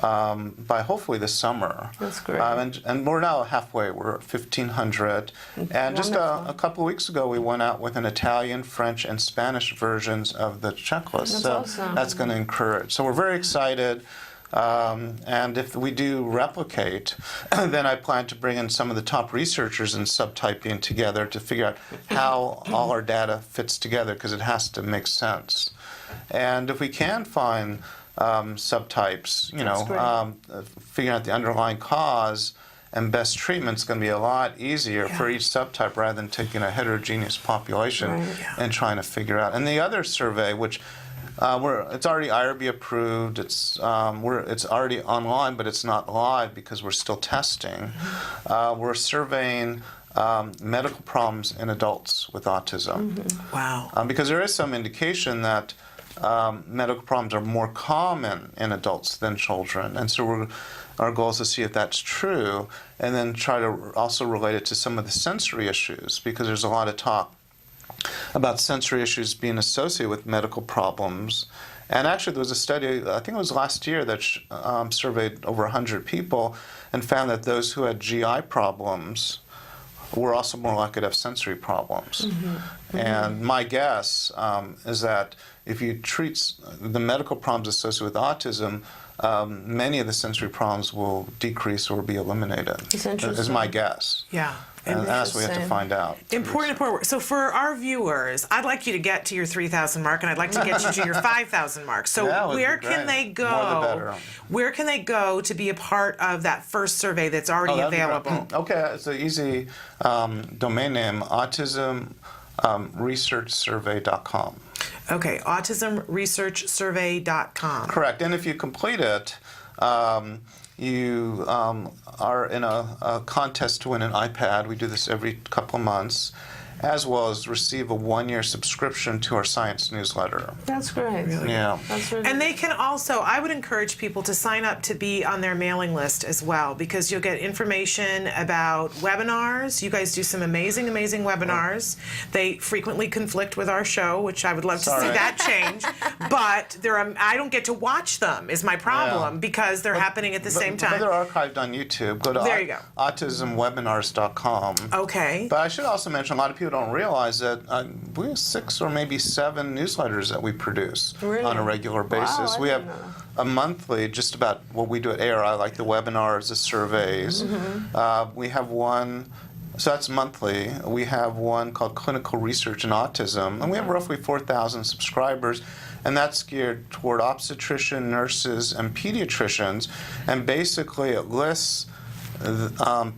by hopefully this summer. That's great. And we're now halfway. We're at 1,500. And just a couple of weeks ago, we went out with an Italian, French, and Spanish versions of the checklist. That's awesome. That's going to encourage. So we're very excited. And if we do replicate, then I plan to bring in some of the top researchers in subtyping together to figure out how all our data fits together, because it has to make sense. And if we can find subtypes, figuring out the underlying cause and best treatment is going to be a lot easier for each subtype rather than taking a heterogeneous population and trying to figure out. And the other survey, which it's already IRB approved, it's already online, but it's not live because we're still testing. We're surveying medical problems in adults with autism. Wow. Because there is some indication that medical problems are more common in adults than children. And so our goal is to see if that's true, and then try to also relate it to some of the sensory issues, because there's a lot of talk about sensory issues being associated with medical problems. And actually, there was a study, I think it was last year, that surveyed over 100 people and found that those who had GI problems were also more likely to have sensory problems. And my guess is that if you treat the medical problems associated with autism, many of the sensory problems will decrease or be eliminated. It's interesting. Is my guess. Yeah. And that's what we have to find out. Important work. So for our viewers, I'd like you to get to your 3,000 mark, and I'd like to get you to your 5,000 mark. So where can they go? More the better. Where can they go to be a part of that first survey that's already available? Okay, it's an easy domain name, autism-researchsurvey.com. Okay, autismresearchsurvey.com. Correct, and if you complete it, you are in a contest to win an iPad. We do this every couple of months, as well as receive a 1-year subscription to our science newsletter. That's great. Really? Yeah. That's really And they can also, I would encourage people to sign up to be on their mailing list as well, because you'll get information about webinars. You guys do some amazing, amazing webinars. They frequently conflict with our show, which I would love to see that change. But I don't get to watch them, is my problem, because they're happening at the same time. But they're archived on YouTube. Go to autismwebinars.com. Okay. But I should also mention, a lot of people don't realize that we have 6 or maybe 7 newsletters that we produce on a regular basis. We have a monthly, just about what we do at ARI, like the webinars, the surveys. We have one, so that's monthly. We have one called Clinical Research in Autism, and we have roughly 4,000 subscribers. And that's geared toward obstetrician, nurses, and pediatricians. And basically it lists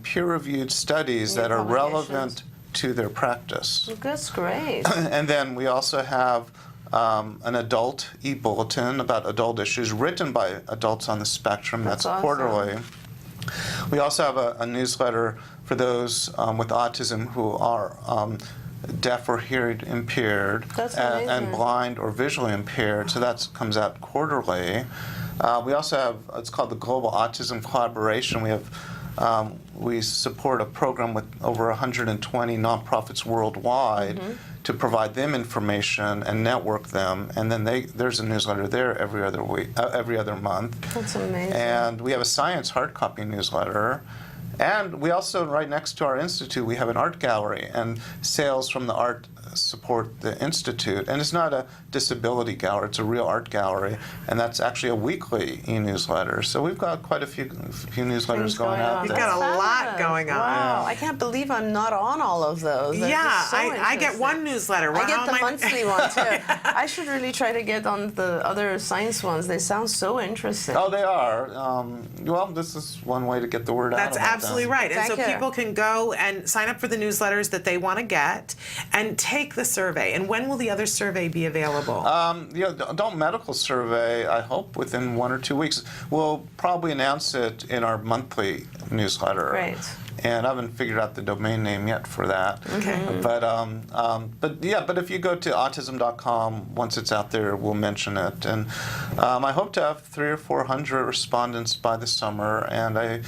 peer-reviewed studies that are relevant to their practice. Well, that's great. And then we also have an adult e-bulletin about adult issues written by adults on the spectrum. That's awesome. Quarterly. We also have a newsletter for those with autism who are deaf or hearing impaired and blind or visually impaired. So that comes out quarterly. We also have, it's called the Global Autism Collaboration. We support a program with over 120 nonprofits worldwide to provide them information and network them, and then there's a newsletter there every other month. That's amazing. And we have a science hard copy newsletter. And we also, right next to our institute, we have an art gallery, and sales from the art support the institute. And it's not a disability gallery, it's a real art gallery, and that's actually a weekly e-newsletter. So we've got quite a few newsletters going out there. You've got a lot going on. Wow, I can't believe I'm not on all of those. I get one newsletter. I get the monthly one too. I should really try to get on the other science ones. They sound so interesting. Oh, they are. Well, this is one way to get the word out. That's absolutely right. And so people can go and sign up for the newsletters that they want to get and take the survey. And when will the other survey be available? The adult medical survey, I hope within 1 or 2 weeks. We'll probably announce it in our monthly newsletter. Great. And I haven't figured out the domain name yet for that. Okay. But if you go to autism.com, once it's out there, we'll mention it. And I hope to have 300 or 400 respondents by the summer. And I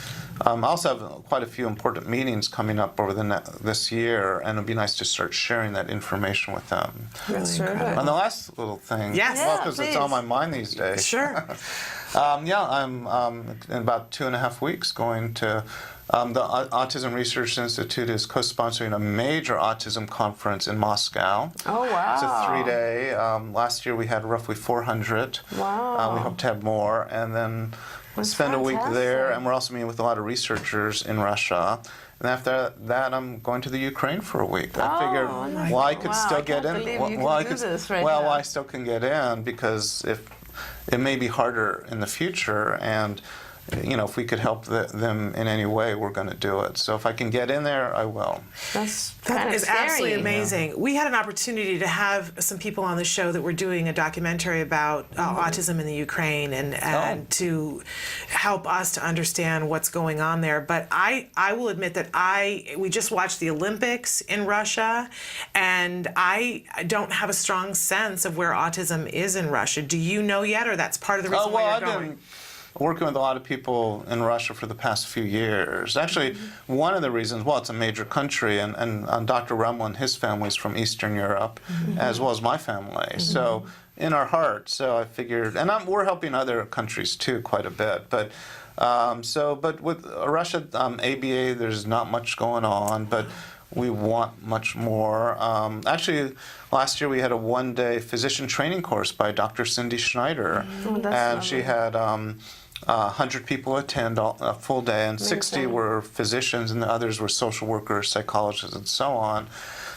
also have quite a few important meetings coming up over this year, and it'd be nice to start sharing that information with them. Really incredible. And the last little thing, because it's on my mind these days. Sure. I'm in about 2.5 weeks going to. The Autism Research Institute is co-sponsoring a major autism conference in Moscow. Oh, wow. It's a 3-day. Last year we had roughly 400. Wow. We hope to have more. And then spend a week there. And we're also meeting with a lot of researchers in Russia. And after that, I'm going to the Ukraine for a week. I figured, I could still get in. I still can get in, because if it may be harder in the future, and if we could help them in any way, we're going to do it. So if I can get in there, I will. That is absolutely amazing. Yeah. We had an opportunity to have some people on the show that were doing a documentary about autism in the Ukraine and to help us to understand what's going on there. But I will admit that we just watched the Olympics in Russia, and I don't have a strong sense of where autism is in Russia. Do you know yet, or that's part of the reason why you're going? Working with a lot of people in Russia for the past few years. Actually, one of the reasons, it's a major country, and Dr. Remlin and his family's from Eastern Europe, as well as my family. So in our hearts, so I figured, and we're helping other countries too quite a bit. But with Russia, ABA, there's not much going on, but we want much more. Actually, last year we had a 1-day physician training course by Dr. Cindy Schneider, and she had 100 people attend a full day, and 60 were physicians, and the others were social workers, psychologists, and so on.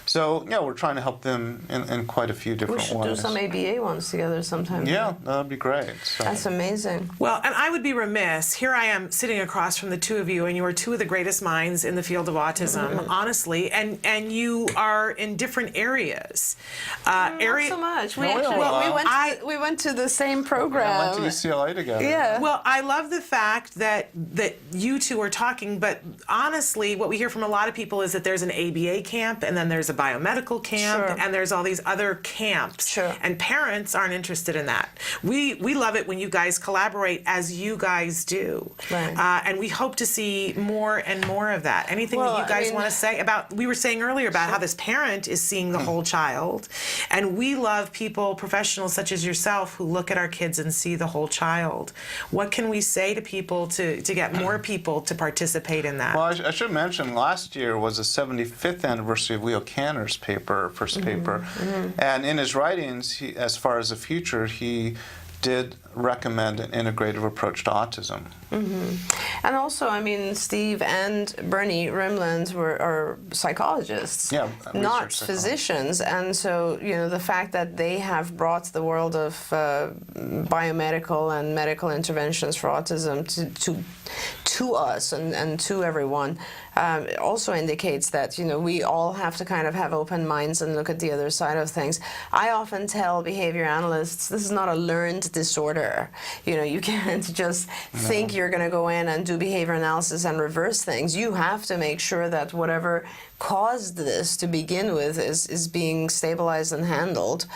So, yeah, we're trying to help them in quite a few different ways. We should do some ABA ones together sometime. Yeah, that would be great. So. That's amazing. Well, and I would be remiss. Here I am sitting across from the two of you, and you are two of the greatest minds in the field of autism, honestly, and you are in different areas. Not so much. We went to the same program. We went to UCLA together. Yeah. Well, I love the fact that you two are talking, but honestly, what we hear from a lot of people is that there's an ABA camp, and then there's a biomedical camp, and there's all these other camps. And parents aren't interested in that. We love it when you guys collaborate as you guys do. And we hope to see more and more of that. Anything that you guys want to say about, we were saying earlier about how this parent is seeing the whole child, and we love people, professionals such as yourself, who look at our kids and see the whole child. What can we say to people to get more people to participate in that? Well, I should mention, last year was the 75th anniversary of Leo Kanner's first paper. And in his writings, as far as the future, he did recommend an integrative approach to autism. And also, I mean, Steve and Bernie Rimland are psychologists, not physicians. And so, you know, the fact that they have brought the world of biomedical and medical interventions for autism to us and to everyone also indicates that, you know, we all have to kind of have open minds and look at the other side of things. I often tell behavior analysts, this is not a learned disorder. You know, you can't just think you're going to go in and do behavior analysis and reverse things. You have to make sure that whatever caused this to begin with is being stabilized and handled,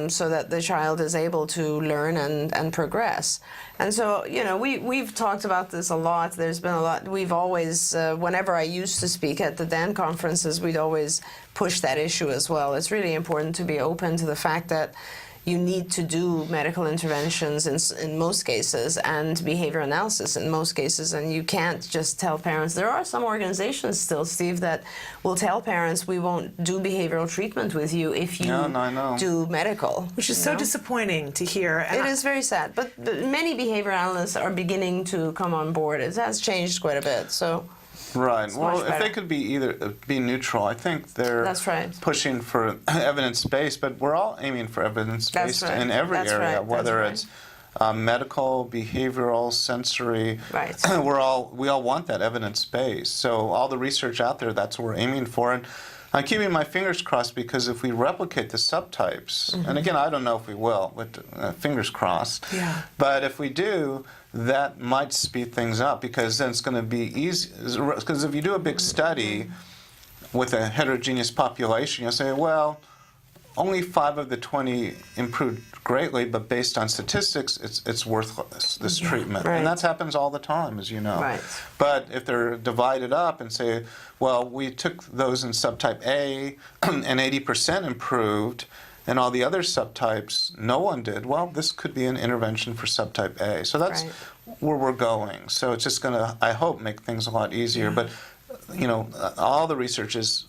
so that the child is able to learn and progress. And so, you know, we've talked about this a lot. There's been a lot. We've always, whenever I used to speak at the DAN conferences, we'd always push that issue as well. It's really important to be open to the fact that you need to do medical interventions in most cases and behavior analysis in most cases, and you can't just tell parents. There are some organizations still, Steve, that will tell parents, we won't do behavioral treatment with you if you do medical. Which is so disappointing to hear. It is very sad, but many behavior analysts are beginning to come on board. It has changed quite a bit, so. Right. Well, if they could be neutral, I think they're pushing for evidence-based, but we're all aiming for evidence-based in every area, whether it's medical, behavioral, sensory. We all want that evidence-based. So all the research out there, that's what we're aiming for. And I'm keeping my fingers crossed, because if we replicate the subtypes, and again, I don't know if we will, but fingers crossed. But if we do, that might speed things up, because then it's going to be easy. Because if you do a big study with a heterogeneous population, you'll say, well, only 5 of the 20 improved greatly, but based on statistics, it's worthless, this treatment. And that happens all the time, as you know. But if they're divided up and say, well, we took those in subtype A and 80% improved, and all the other subtypes, no one did. Well, this could be an intervention for subtype A. So that's where we're going. So it's just going to, I hope, make things a lot easier. But, you know, all the research is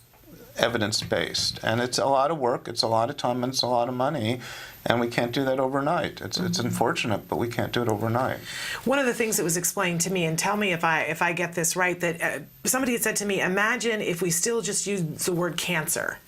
evidence-based. And it's a lot of work, it's a lot of time, and it's a lot of money. And we can't do that overnight. It's unfortunate, but we can't do it overnight. One of the things that was explained to me, and tell me if I get this right, that somebody had said to me, imagine if we still just used the word cancer,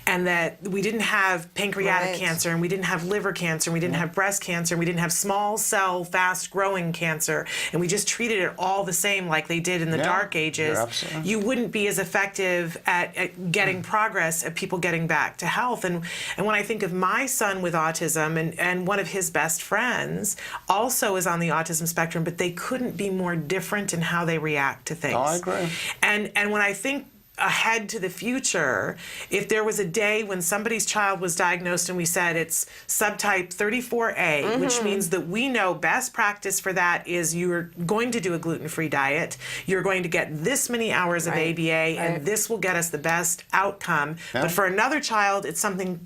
and that we didn't have pancreatic cancer, and we didn't have liver cancer, and we didn't have breast cancer, and we didn't have small cell, fast-growing cancer, and we just treated it all the same like they did in the Dark Ages. You wouldn't be as effective at getting progress, at people getting back to health. And when I think of my son with autism, and one of his best friends also is on the autism spectrum, but they couldn't be more different in how they react to things. Oh, I agree. And when I think ahead to the future, if there was a day when somebody's child was diagnosed and we said it's subtype 34A, which means that we know best practice for that is you're going to do a gluten-free diet, you're going to get this many hours of ABA, and this will get us the best outcome. But for another child, it's something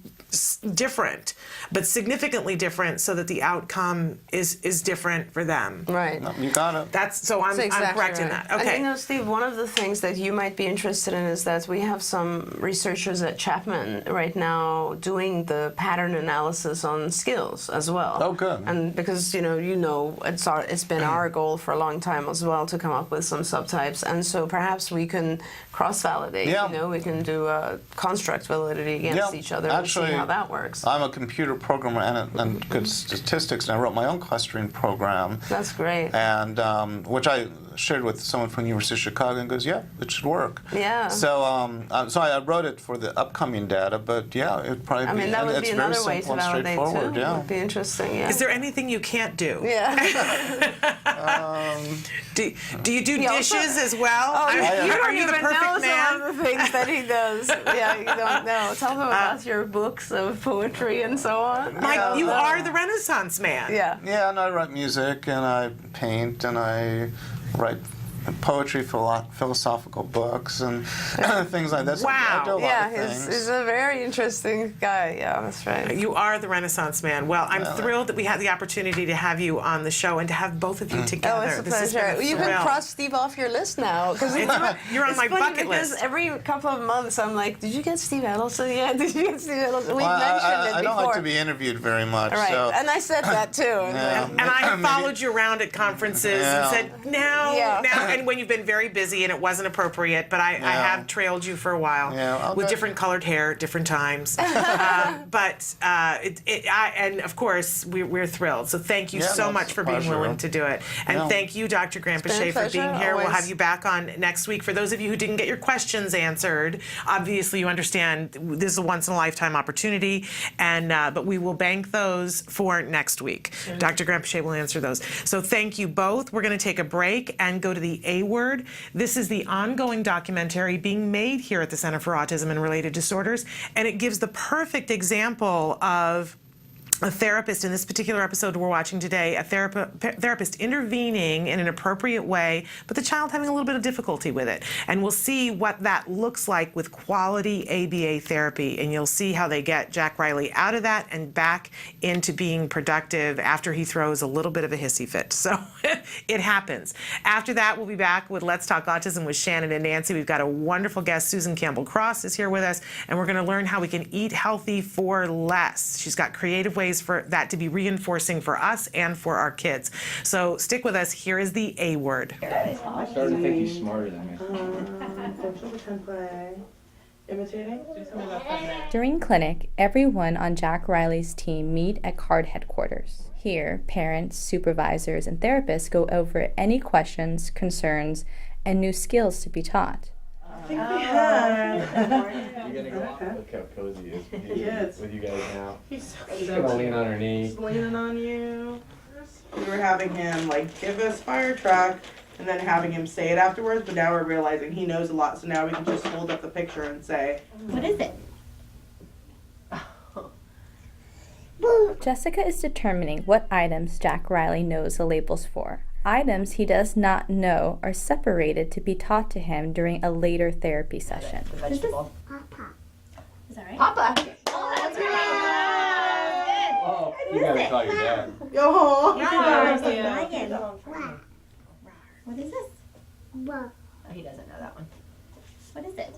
different, but significantly different, so that the outcome is different for them. Right. No, you got it. That's so I'm correct in that. Okay. And, you know, Steve, one of the things that you might be interested in is that we have some researchers at Chapman right now doing the pattern analysis on skills as well. Oh, good. And because it's been our goal for a long time as well to come up with some subtypes, and so perhaps we can cross-validate. Yeah. You know, we can do construct validity against each other and see how that works. I'm a computer programmer and good statistics, and I wrote my own clustering program. That's great. And which I shared with someone from the University of Chicago, and goes, yeah, it should work. Yeah. So so I wrote it for the upcoming data, but yeah, it'd probably be. I mean, that would be another way to validate too. Yeah. Would be interesting. Yeah. Is there anything you can't do? Yeah. Do you do dishes as well? Oh, you don't are you even the perfect know man? some of the things that he does. Yeah, you don't know. Tell them about your books of poetry and so on. Mike, you are the Renaissance man. Yeah. Yeah, and I write music, and I paint, and I write poetry, philosophical books, and things like that. So I do a lot of things. He's a very interesting guy. Yeah, that's right. You are the Renaissance man. Well, I'm thrilled that we had the opportunity to have you on the show and to have both of you together. Oh, it's a This has pleasure. been a You thrill. can cross Steve off your list now. You're on my bucket because list. every couple of months I'm like, did you get Steve Edelson yet? Did you get Steve Edelson? We mentioned it before. I don't like to be interviewed very much. Right, so. and I said that too. And I followed you around at conferences and said, now, and when you've been very busy and it wasn't appropriate, but I have trailed you for a while with different colored hair at different times. And of course, we're thrilled. So thank you so much for being willing to do it. And thank you, Dr. Granpeesheh, for being here. We'll have you back on next week. For those of you who didn't get your questions answered, obviously you understand this is a once-in-a-lifetime opportunity, and but we will bank those for next week. Dr. Granpeesheh will answer those. So thank you both. We're going to take a break and go to the A word. This is the ongoing documentary being made here at the Center for Autism and Related Disorders, and it gives the perfect example of a therapist, in this particular episode we're watching today, a therapist intervening in an appropriate way, but the child having a little bit of difficulty with it. And we'll see what that looks like with quality ABA therapy, and you'll see how they get Jack Riley out of that and back into being productive after he throws a little bit of a hissy fit. So it happens. After that, we'll be back with Let's Talk Autism with Shannon and Nancy. We've got a wonderful guest. Susan Campbell Cross is here with us, and we're going to learn how we can eat healthy for less. She's got creative ways for that to be reinforcing for us and for our kids. So stick with us. Here is the A word. I'm starting to think he's smarter than me. During clinic, everyone on Jack Riley's team meet at CARD headquarters. Here, parents, supervisors, and therapists go over any questions, concerns, and new skills to be taught. You're gonna go off. Look how cozy he is with you guys now. He's gonna lean on her knee. He's leaning on you. We were having him like give us fire truck and then having him say it afterwards, but now we're realizing he knows a lot, so now we can just hold up the picture and say, What is it? Jessica is determining what items Jack Riley knows the labels for. Items he does not know are separated to be taught to him during a later therapy session. The vegetable. Papa. Is that right? Papa. Oh, that's good. Oh, you gotta call your dad. oh, What is this? Oh, he doesn't know that one. What is it?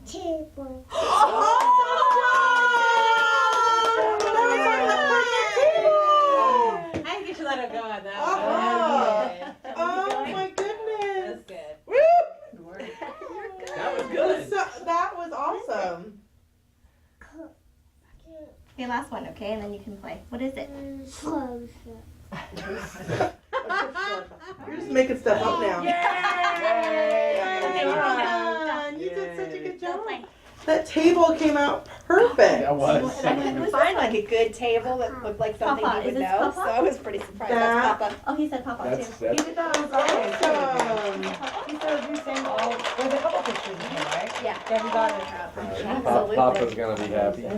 Table. I think you should let him go on that Oh my goodness. That's good. Woo! That was good. That was awesome. Okay, last one, okay? And then you can play. What is it? You're just making stuff up now. Yay! You did such a good job. Play. That table came out perfect. That was. I couldn't find like a good table that looked like something Papa. you would Is this know, Papa? so I was pretty surprised. That- That's Papa. Oh, he said Papa too. That's You did that was awesome. He started using all. There's a couple pictures in here, right? Yeah. Everybody. Absolutely. Papa's gonna be happy. I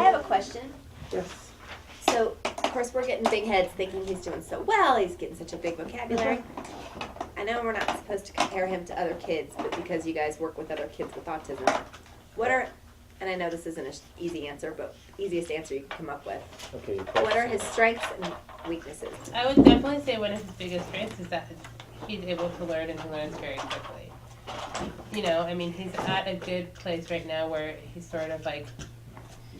have a question. Yes. So, of course, we're getting big heads thinking he's doing so well. He's getting such a big vocabulary. I know we're not supposed to compare him to other kids, but because you guys work with other kids with autism, what are and I know this isn't an easy answer, but easiest answer you can come up with. Okay. What are his strengths and weaknesses? I would definitely say one of his biggest strengths is that he's able to learn and he learns very quickly. You know, I mean, he's at a good place right now where he's sort of like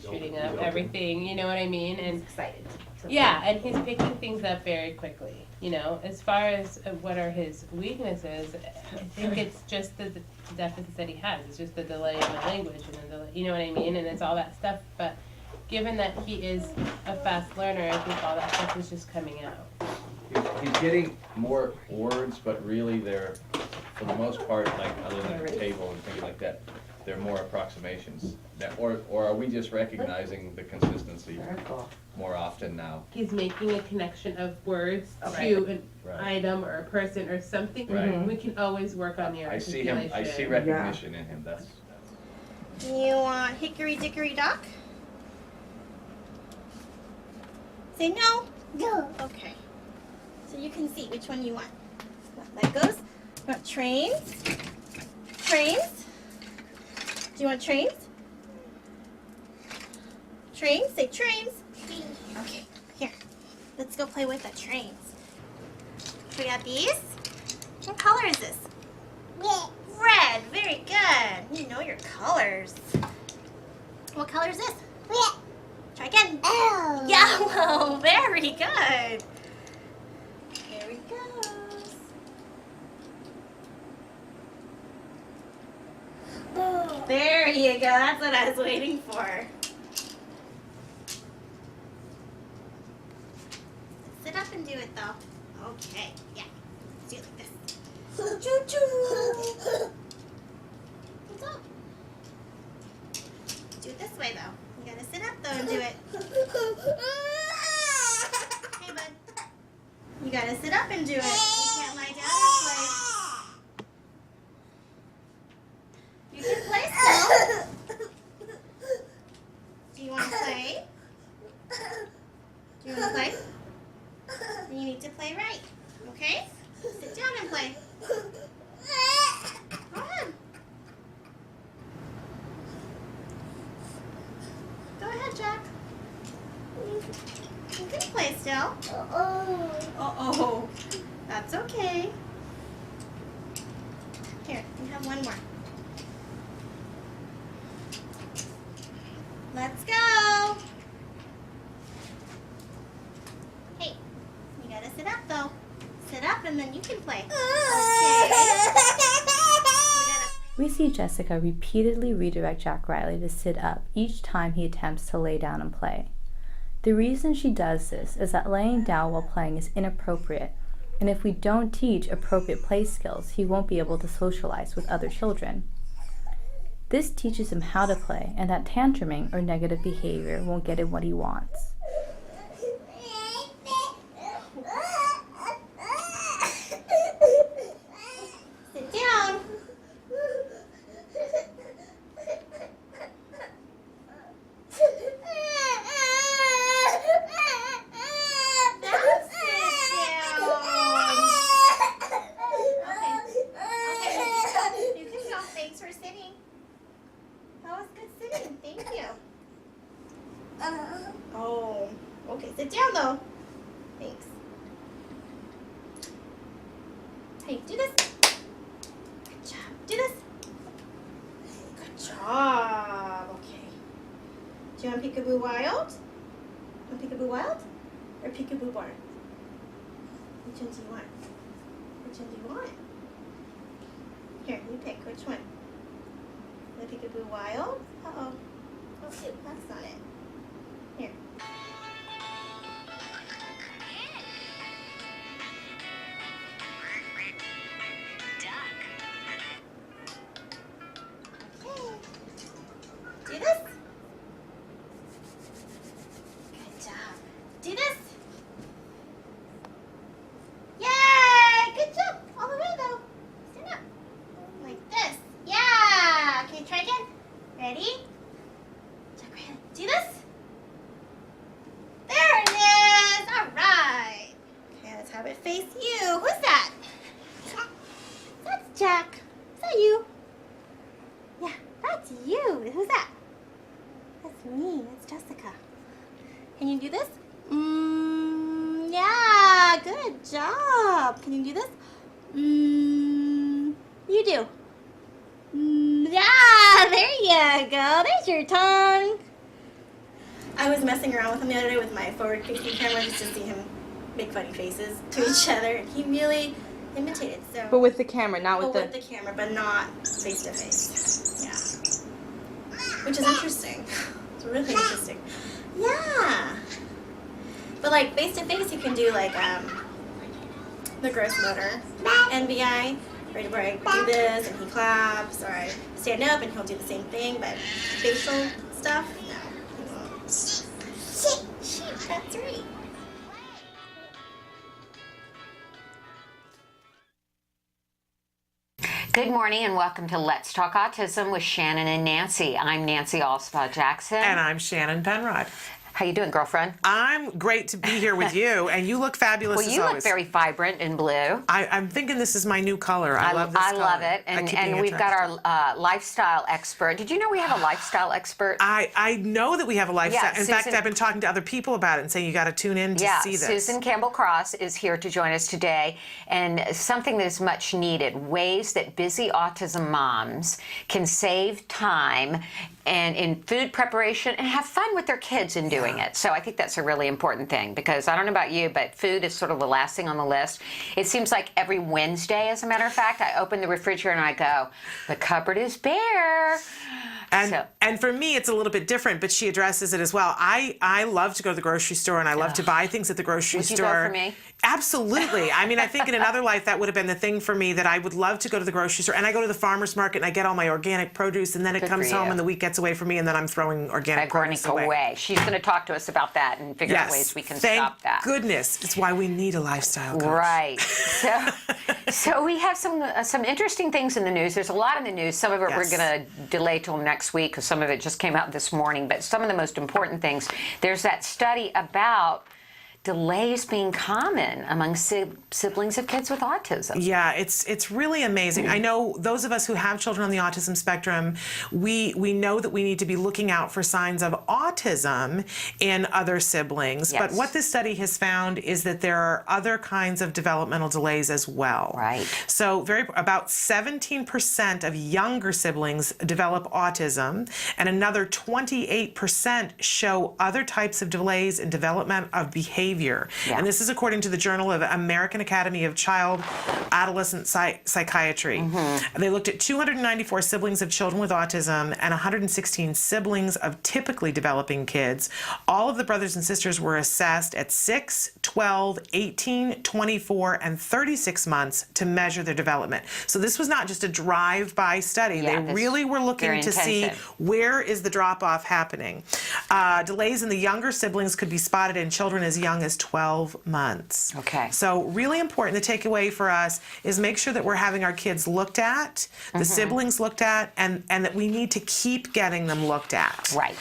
shooting up everything, you know what I mean? And He's excited. yeah, and he's picking things up very quickly. You know, as far as what are his weaknesses, I think it's just the deficits that he has. It's just the delay in the language and the delay, you know what I mean? And it's all that stuff. But given that he is a fast learner, I think all that stuff is just coming out. He's getting more words, but really they're, for the most part, like other than the table and things like that, they're more approximations. That, or are we just recognizing the consistency more often now? He's making a connection of words to an item or a person or something. Right. We can always work on the articulation. I see recognition in him. That's You want hickory dickory dock? Say no. No. Okay. So you can see which one you want. That goes. You want trains? Trains? Do you want trains? Trains? Say trains. Okay. Here. Let's go play with the trains. We got these. What color is this? Red. Red. Very good. You know your colors. What color is this? Red. Try again. Yellow. Yellow. Very good. Here it goes. There you go. That's what I was waiting for. Sit up and do it though. Okay. Yeah. Let's do it like this. Choo choo. What's up? Do it this way though. You gotta sit up though and do it. Hey bud. You gotta sit up and do it. You can't lie down this way. You can play still. Do you want to play? Do you want to play? Then you need to play right. Okay? Sit down and play. Go ahead. Go ahead, Jack. You can play still. Uh-oh. That's okay. Here, you have one more. Let's go. Hey, you gotta sit up though. Sit up and then you can play. Okay. We see Jessica repeatedly redirect Jack Riley to sit up each time he attempts to lay down and play. The reason she does this is that laying down while playing is inappropriate, and if we don't teach appropriate play skills, he won't be able to socialize with other children. This teaches him how to play, and that tantruming or negative behavior won't get him what he wants. Sit down. Thanks for sitting. That was good sitting. Thank you. Oh, okay. Sit down though. Thanks. Hey, do this. Good job. Do this. Good job. Okay. Do you want Peekaboo Wild? Want Peekaboo Wild or Peekaboo Barn? Which one do you want? Which one do you want? Here, you pick. Which one? The Peekaboo Wild? Uh-oh. Oh, shoot. That's not it. Here. Okay. Do this. Good job. Do this. Yay! Good job. All the way though. Stand up. Like this. Yeah! Okay, try again. Ready? Check right. Do this. There it is. All right. Okay, let's have it face you. Who's that? That's Jack. Is that you? Yeah, that's you. Who's that? It's me. It's Jessica. Can you do this? Yeah, good job. Can you do this? You do. Yeah, there you go. There's your tongue. I was messing around with him the other day with my forward-facing camera just to see him make funny faces to each other, and he really imitated. So. But with the camera, not with with the camera, but not face to face. Yeah. Which is interesting. It's really interesting. Yeah. But like face to face, you can do like the gross motor, NBI, where I do this and he claps, or I stand up and he'll do the same thing. But facial stuff, no, he won't. Shit, that's right. Good morning and welcome to Let's Talk Autism with Shannon and Nancy. I'm Nancy Alspaugh-Jackson. And I'm Shannon Penrod. How you doing, girlfriend? I'm great to be here with you, and you look fabulous well, as you always. look very vibrant in blue. I'm thinking this is my new color. I love this color. I love it, and we've got our lifestyle expert. Did you know we have a lifestyle expert? I know that we have a lifestyle. Yeah, in fact, I've been talking to other people about it and saying you got to tune in to see this. Susan Campbell Cross is here to join us today, and something that is much needed, ways that busy autism moms can save time and in food preparation and have fun with their kids in doing it. So I think that's a really important thing, because I don't know about you, but food is sort of the last thing on the list. It seems like every Wednesday, as a matter of fact, I open the refrigerator and I go, the cupboard is bare. And for me, it's a little bit different, but she addresses it as well. I love to go to the grocery store, and I love to buy things at the grocery store. Would you go for me? Absolutely. I mean, I think in another life that would have been the thing for me, that I would love to go to the grocery store. And I go to the farmer's market and I get all my organic produce, and then it comes home and the week gets away from me, and then I'm throwing organic produce away. She's going to talk to us about that and figure out ways we can stop that. Thank goodness. It's why we need a lifestyle coach. Right. So we have some interesting things in the news. There's a lot in the news. Some of it we're going to delay till next week because some of it just came out this morning. But some of the most important things, there's that study about delays being common among siblings of kids with autism. Yeah, it's really amazing. I know those of us who have children on the autism spectrum, we know that we need to be looking out for signs of autism in other siblings. Yes. But what this study has found is that there are other kinds of developmental delays as well. Right. So about 17% of younger siblings develop autism, and another 28% show other types of delays in development of behavior. And this is according to the Journal of American Academy of Child Adolescent Psychiatry. They looked at 294 siblings of children with autism and 116 siblings of typically developing kids. All of the brothers and sisters were assessed at 6, 12, 18, 24, and 36 months to measure their development. So this was not just a drive-by study. They really were looking to see where is the drop-off happening. Delays in the younger siblings could be spotted in children as young as 12 months. Okay. So really important. The takeaway for us is make sure that we're having our kids looked at, the siblings looked at, and that we need to keep getting them looked at. Right.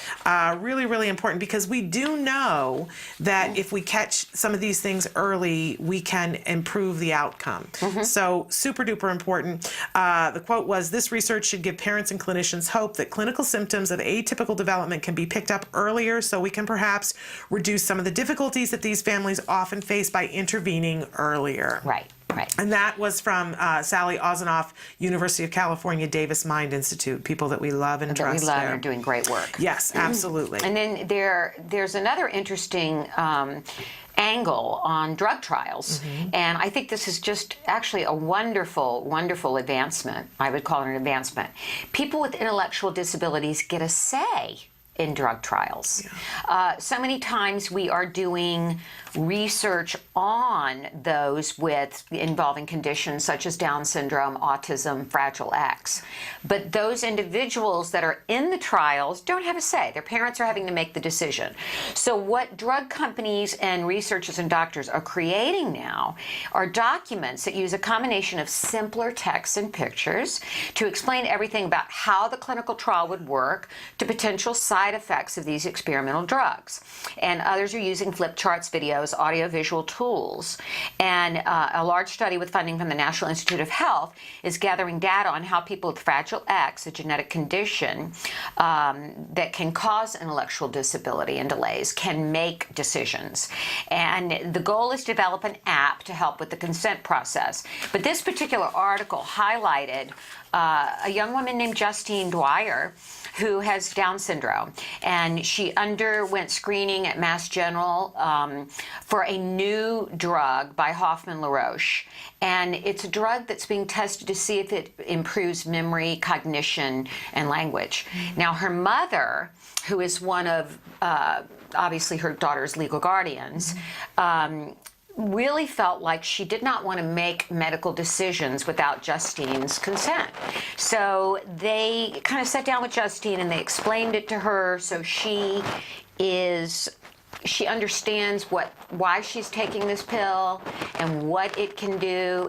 Really, really important, because we do know that if we catch some of these things early, we can improve the outcome. So super duper important. The quote was, "This research should give parents and clinicians hope that clinical symptoms of atypical development can be picked up earlier, so we can perhaps reduce some of the difficulties that these families often face by intervening earlier." Right. Right. And that was from Sally Ozanoff, University of California, Davis Mind Institute, people that we love and trust. We love and are doing great work. Yes, absolutely. And then there's another interesting angle on drug trials, and I think this is just actually a wonderful, wonderful advancement. I would call it an advancement. People with intellectual disabilities get a say in drug trials. So many times we are doing research on those involving conditions such as Down syndrome, autism, Fragile X. But those individuals that are in the trials don't have a say. Their parents are having to make the decision. So what drug companies and researchers and doctors are creating now are documents that use a combination of simpler text and pictures to explain everything about how the clinical trial would work, to potential side side effects of these experimental drugs. And others are using flip charts, videos, audiovisual tools. And a large study with funding from the National Institute of Health is gathering data on how people with Fragile X, a genetic condition that can cause intellectual disability and delays, can make decisions. And the goal is to develop an app to help with the consent process. But this particular article highlighted a young woman named Justine Dwyer who has Down syndrome, and she underwent screening at Mass General for a new drug by Hoffman LaRoche, and it's a drug that's being tested to see if it improves memory, cognition, and language. Now, her mother, who is one of obviously her daughter's legal guardians, really felt like she did not want to make medical decisions without Justine's consent. So they kind of sat down with Justine and they explained it to her, so she understands why she's taking this pill and what it can do.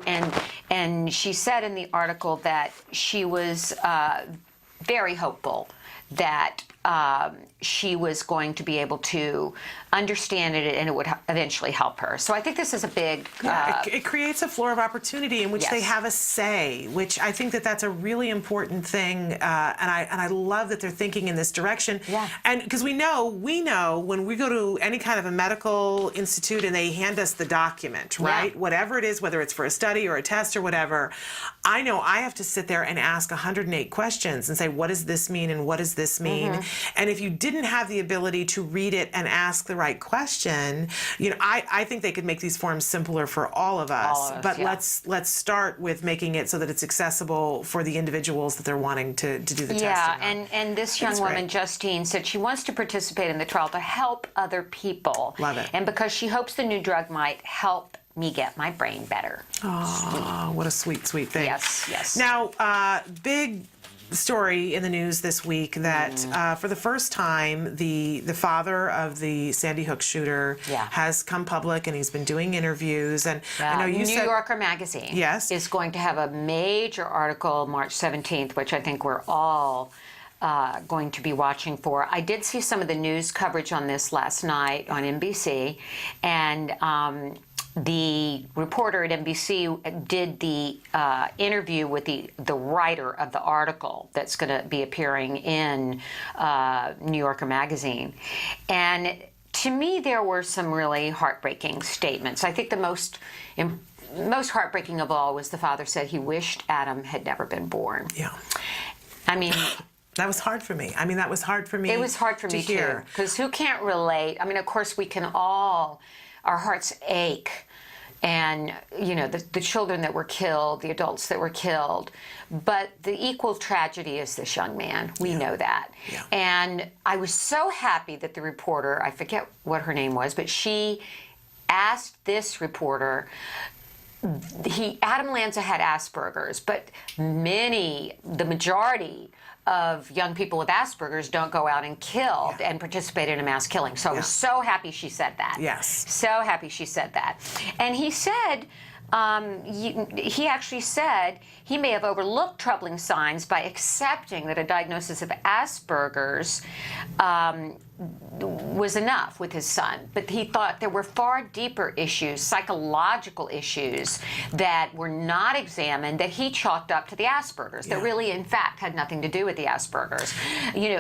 And she said in the article that she was very hopeful that she was going to be able to understand it and it would eventually help her. So I think this is a big... it creates a floor of opportunity in which they have a say, which I think that that's a really important thing, and I love that they're thinking in this direction. Yeah. And because we know when we go to any kind of a medical institute and they hand us the document, right? Yeah. Whatever it is, whether it's for a study or a test or whatever, I know I have to sit there and ask 108 questions and say, what does this mean and what does this mean? And if you didn't have the ability to read it and ask the right question, I think they could make these forms simpler for all of us. But let's start with making it so that it's accessible for the individuals that they're wanting to do the testing. Yeah, and this young woman, Justine, said she wants to participate in the trial to help other people. Love it. And because she hopes the new drug might help me get my brain better. Oh, what a sweet, sweet thing. Yes, yes. Now, big story in the news this week that for the first time the father of the Sandy Hook shooter has come public and he's been doing interviews, and I know you New Yorker magazine is going to have a major article March 17th, which I think we're all going to be watching for. I did see some of the news coverage on this last night on NBC, and the reporter at NBC did the interview with the writer of the article that's going to be appearing in New Yorker magazine. And to me, there were some really heartbreaking statements. I think the most heartbreaking of all was the father said he wished Adam had never been born. Yeah. I mean... That was hard for me. I mean, that was hard for me. It was hard for me too. Because who can't relate? I mean, of course, we can all, our hearts ache. And, the children that were killed, the adults that were killed. But the equal tragedy is this young man. We know that. Yeah. And I was so happy that the reporter, I forget what her name was, but she asked this reporter, Adam Lanza had Asperger's, but the majority of young people with Asperger's don't go out and kill and participate in a mass killing. So I was so happy she said that. Yes. So happy she said that. And he said, he actually said he may have overlooked troubling signs by accepting that a diagnosis of Asperger's was enough with his son. But he thought there were far deeper issues, psychological issues, that were not examined that he chalked up to the Asperger's, that really, in fact, had nothing to do with the Asperger's.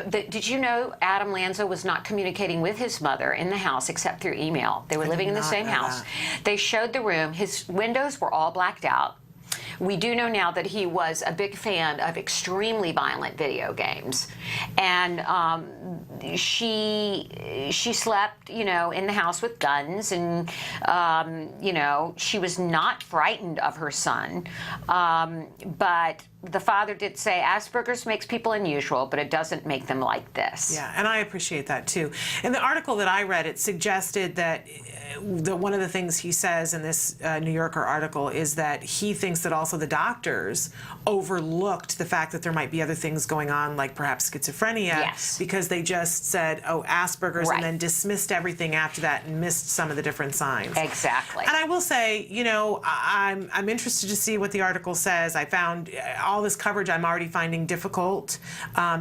Did you know Adam Lanza was not communicating with his mother in the house except through email? They were living in the same house. They showed the room. His windows were all blacked out. We do know now that he was a big fan of extremely violent video games, and she slept, in the house with guns, and she was not frightened of her son, but the father did say Asperger's makes people unusual, but it doesn't make them like this. Yeah, and I appreciate that too. In the article that I read, it suggested that one of the things he says in this New Yorker article is that he thinks that also the doctors overlooked the fact that there might be other things going on, like perhaps schizophrenia, because they just said, oh, Asperger's, and then dismissed everything after that and missed some of the different signs. Exactly. And I will say, I'm interested to see what the article says. I found all this coverage I'm already finding difficult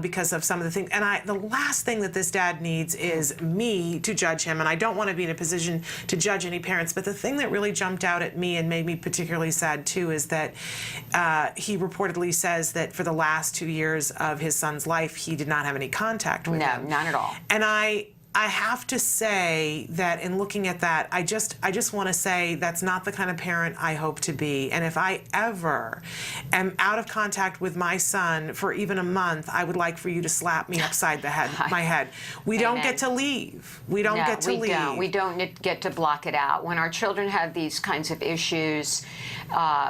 because of some of the things. And the last thing that this dad needs is me to judge him. And I don't want to be in a position to judge any parents. But the thing that really jumped out at me and made me particularly sad too is that he reportedly says that for the last 2 years of his son's life, he did not have any contact with him. No, none at all. And I have to say that in looking at that, I just want to say that's not the kind of parent I hope to be. And if I ever am out of contact with my son for even a month, I would like for you to slap me upside my head. We don't get to leave. We don't get to leave. We don't get to block it out. When our children have these kinds of issues,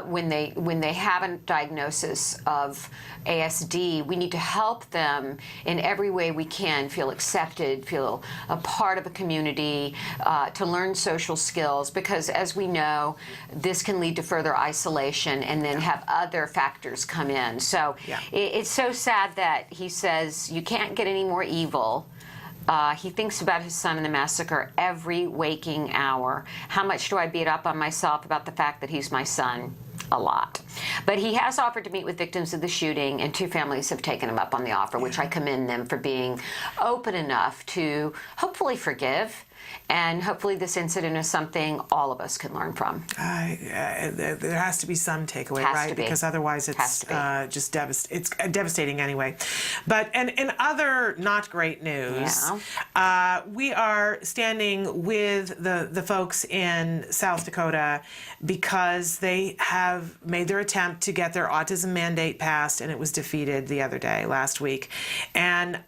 when they have a diagnosis of ASD, we need to help them in every way we can feel accepted, feel a part of a community, to learn social skills, because as we know, this can lead to further isolation and then have other factors come in. So it's so sad that he says you can't get any more evil. He thinks about his son in the massacre every waking hour. How much do I beat up on myself about the fact that he's my son? A lot. But he has offered to meet with victims of the shooting, and 2 families have taken him up on the offer, which I commend them for being open enough to hopefully forgive. And hopefully this incident is something all of us can learn from. There has to be some takeaway, right? Because otherwise it's just devastating anyway. But and in other not great news, we are standing with the folks in South Dakota because they have made their attempt to get their autism mandate passed, and it was defeated the other day, last week. And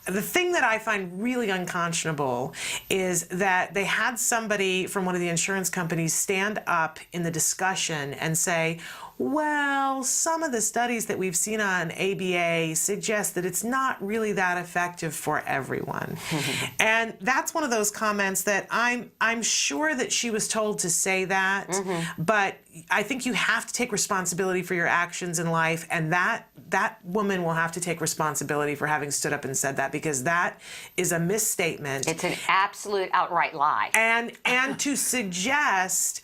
the thing that I find really unconscionable is that they had somebody from one of the insurance companies stand up in the discussion and say, well, some of the studies that we've seen on ABA suggest that it's not really that effective for everyone. And that's one of those comments that I'm sure that she was told to say that, but I think you have to take responsibility for your actions in life, and that woman will have to take responsibility for having stood up and said that, because that is a misstatement. It's an absolute outright lie. And to suggest,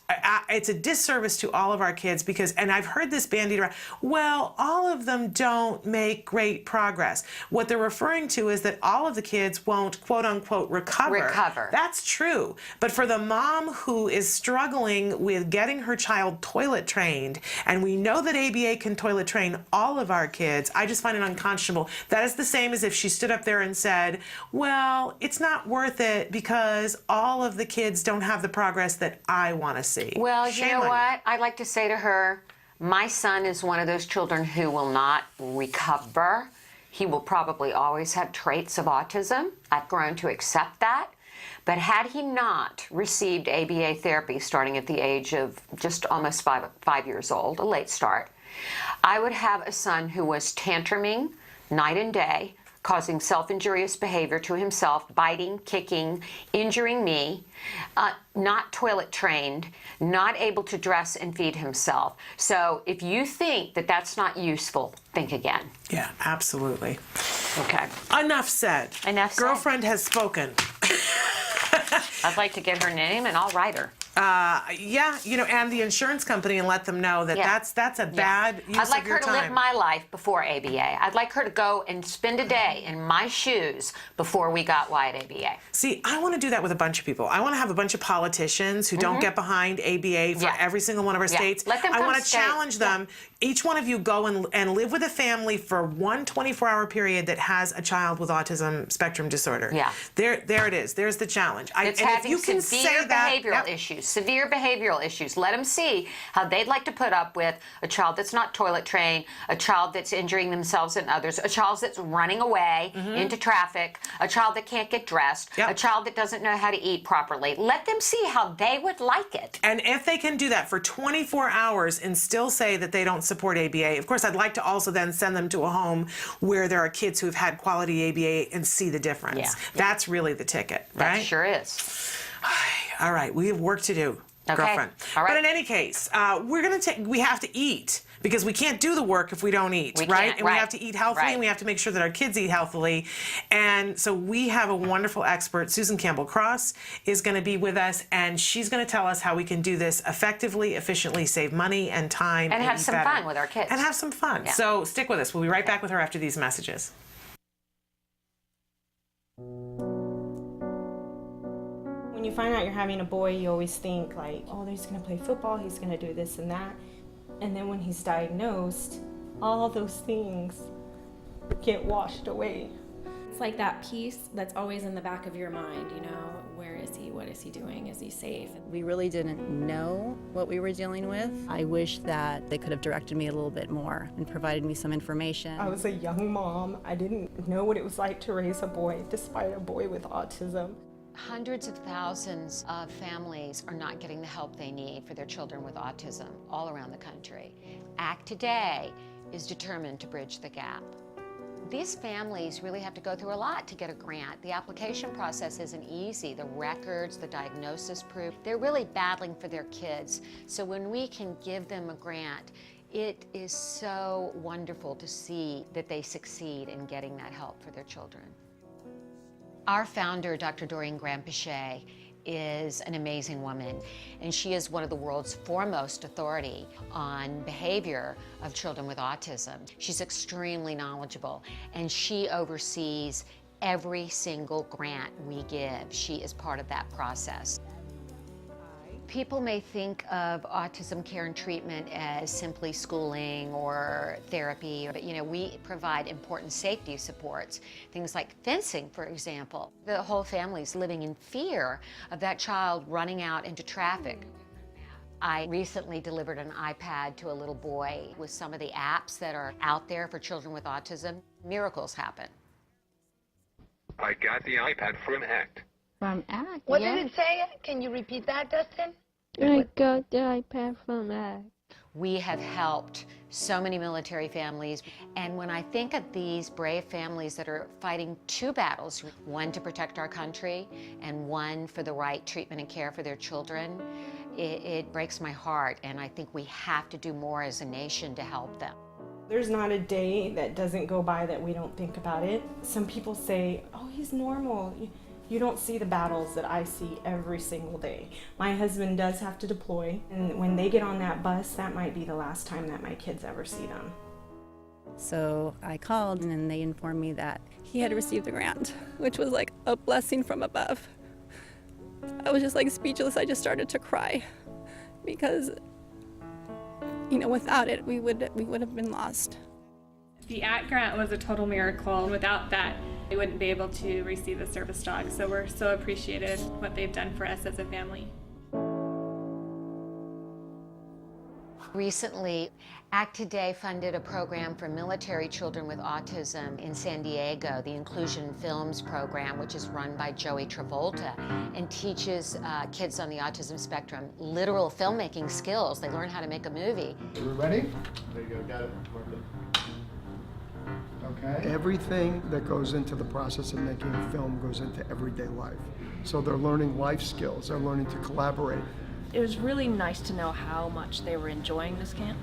it's a disservice to all of our kids, because, and I've heard this bandied around, well, all of them don't make great progress. What they're referring to is that all of the kids won't, quote unquote, recover. That's true. But for the mom who is struggling with getting her child toilet trained, and we know that ABA can toilet train all of our kids, I just find it unconscionable. That is the same as if she stood up there and said, well, it's not worth it because all of the kids don't have the progress that I want to see. Well, you know what? I'd like to say to her, my son is one of those children who will not recover. He will probably always have traits of autism. I've grown to accept that. But had he not received ABA therapy starting at the age of just almost five years old, a late start, I would have a son who was tantruming night and day, causing self-injurious behavior to himself, biting, kicking, injuring me, not toilet trained, not able to dress and feed himself. So if you think that that's not useful, think again. Yeah, absolutely. Okay. Enough said. Enough said. Girlfriend has spoken. I'd like to get her name and I'll write her. Yeah, and the insurance company, and let them know that that's a bad use I'd like of your her to live my life before ABA. I'd like her to go and spend a day in my shoes before we got Wyatt ABA. See, I want to do that with a bunch of people. I want to have a bunch of politicians who don't get behind ABA for every single one of our states. Let them I want to state. challenge them. Each one of you go and live with a family for one 24-hour period that has a child with autism spectrum disorder. Yeah. There it is. There's the challenge. It's and having if you can severe say that, behavioral issues. Severe behavioral issues. Let them see how they'd like to put up with a child that's not toilet trained, a child that's injuring themselves and others, a child that's running away into traffic, a child that can't get dressed, a child that doesn't know how to eat properly. Let them see how they would like it. And if they can do that for 24 hours and still say that they don't support ABA, of course, I'd like to also then send them to a home where there are kids who have had quality ABA and see the difference. That's really the ticket, right? That sure is. All right, we have work to do. girlfriend. All right. But in any case, we have to eat because we can't do the work if we don't eat, We right? can't, And we right. have to eat healthily, Right. and we have to make sure that our kids eat healthily. And so we have a wonderful expert, Susan Campbell Cross, is going to be with us, and she's going to tell us how we can do this effectively, efficiently, save money and time, And have eat some better. fun with our kids. And have some fun. Yeah. So stick with us. We'll be right back with her after these messages. When you find out you're having a boy, you always think like, oh, he's gonna play football, he's gonna do this and that. And then when he's diagnosed, all those things get washed away. It's like that piece that's always in the back of your mind, you know, where is he, what is he doing, is he safe? We really didn't know what we were dealing with. I wish that they could have directed me a little bit more and provided me some information. I was a young mom. I didn't know what it was like to raise a boy, despite a boy with autism. Hundreds of thousands of families are not getting the help they need for their children with autism all around the country. ACT Today is determined to bridge the gap. These families really have to go through a lot to get a grant. The application process isn't easy. The records, the diagnosis proof, they're really battling for their kids. So when we can give them a grant, it is so wonderful to see that they succeed in getting that help for their children. Our founder, Dr. Doreen Granpeesheh, is an amazing woman, and she is one of the world's foremost authority on behavior of children with autism. She's extremely knowledgeable, and she oversees every single grant we give. She is part of that process. People may think of autism care and treatment as simply schooling or therapy, but you know, we provide important safety supports, things like fencing, for example. The whole family's living in fear of that child running out into traffic. I recently delivered an iPad to a little boy with some of the apps that are out there for children with autism. Miracles happen. I got the iPad from ACT. From ACT, What yeah. did it say? Can you repeat that, Dustin? I got the iPad from ACT. We have helped so many military families, and when I think of these brave families that are fighting two battles, one to protect our country and one for the right treatment and care for their children, it breaks my heart, and I think we have to do more as a nation to help them. There's not a day that doesn't go by that we don't think about it. Some people say, oh, he's normal. You don't see the battles that I see every single day. My husband does have to deploy, and when they get on that bus, that might be the last time that my kids ever see them. So I called, and they informed me that he had received the grant, which was like a blessing from above. I was just like speechless. I just started to cry because, you know, without it, we would have been lost. The ACT grant was a total miracle. Without that, we wouldn't be able to receive the service dog. So we're so appreciative what they've done for us as a family. Recently, ACT Today funded a program for military children with autism in San Diego, the Inclusion Films program, which is run by Joey Travolta and teaches kids on the autism spectrum literal filmmaking skills. They learn how to make a movie. Are we ready? There you go, got it. Okay. Everything that goes into the process of making a film goes into everyday life. So they're learning life skills, they're learning to collaborate. It was really nice to know how much they were enjoying this camp,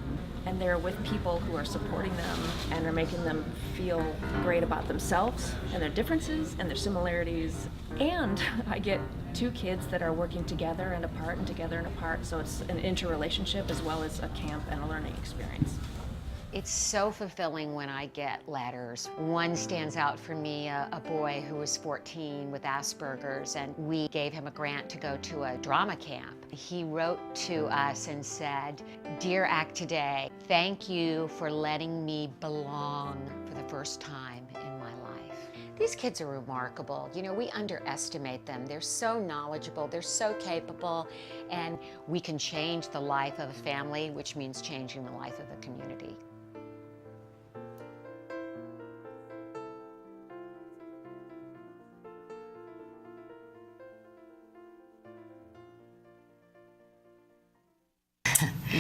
and they're with people who are supporting them and are making them feel great about themselves and their differences and their similarities. And I get two kids that are working together and apart and together and apart, so it's an interrelationship as well as a camp and a learning experience. It's so fulfilling when I get letters. One stands out for me, a boy who was 14 with Asperger's, and we gave him a grant to go to a drama camp. He wrote to us and said, "Dear ACT Today, thank you for letting me belong for the first time in my life." These kids are remarkable. You know, we underestimate them. They're so knowledgeable, they're so capable, and we can change the life of a family, which means changing the life of a community.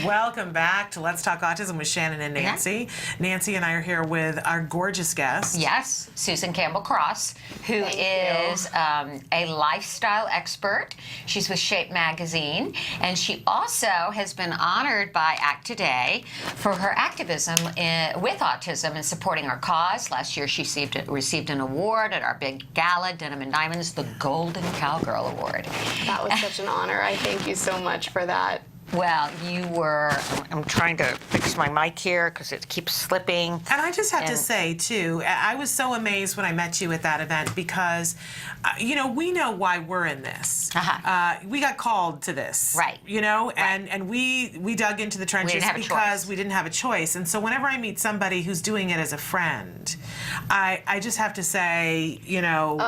Welcome back to Let's Talk Autism with Shannon and Nancy. Nancy and I are here with our gorgeous guest. Yes, Susan Campbell Cross, who is a lifestyle expert. She's with Shape Magazine, and she also has been honored by Act Today for her activism with autism and supporting our cause. Last year, she received an award at our big gala, Denim and Diamonds, the Golden Cowgirl Award. That was such an honor. I thank you so much for that. Well, you were, I'm trying to fix my mic here because it keeps slipping. And I just have to say, too, I was so amazed when I met you at that event because, you know, we know why we're in this. We got called to this. Right. You know, and we dug into the trenches because we didn't have a choice. And so whenever I meet somebody who's doing it as a friend, I just have to say, you know,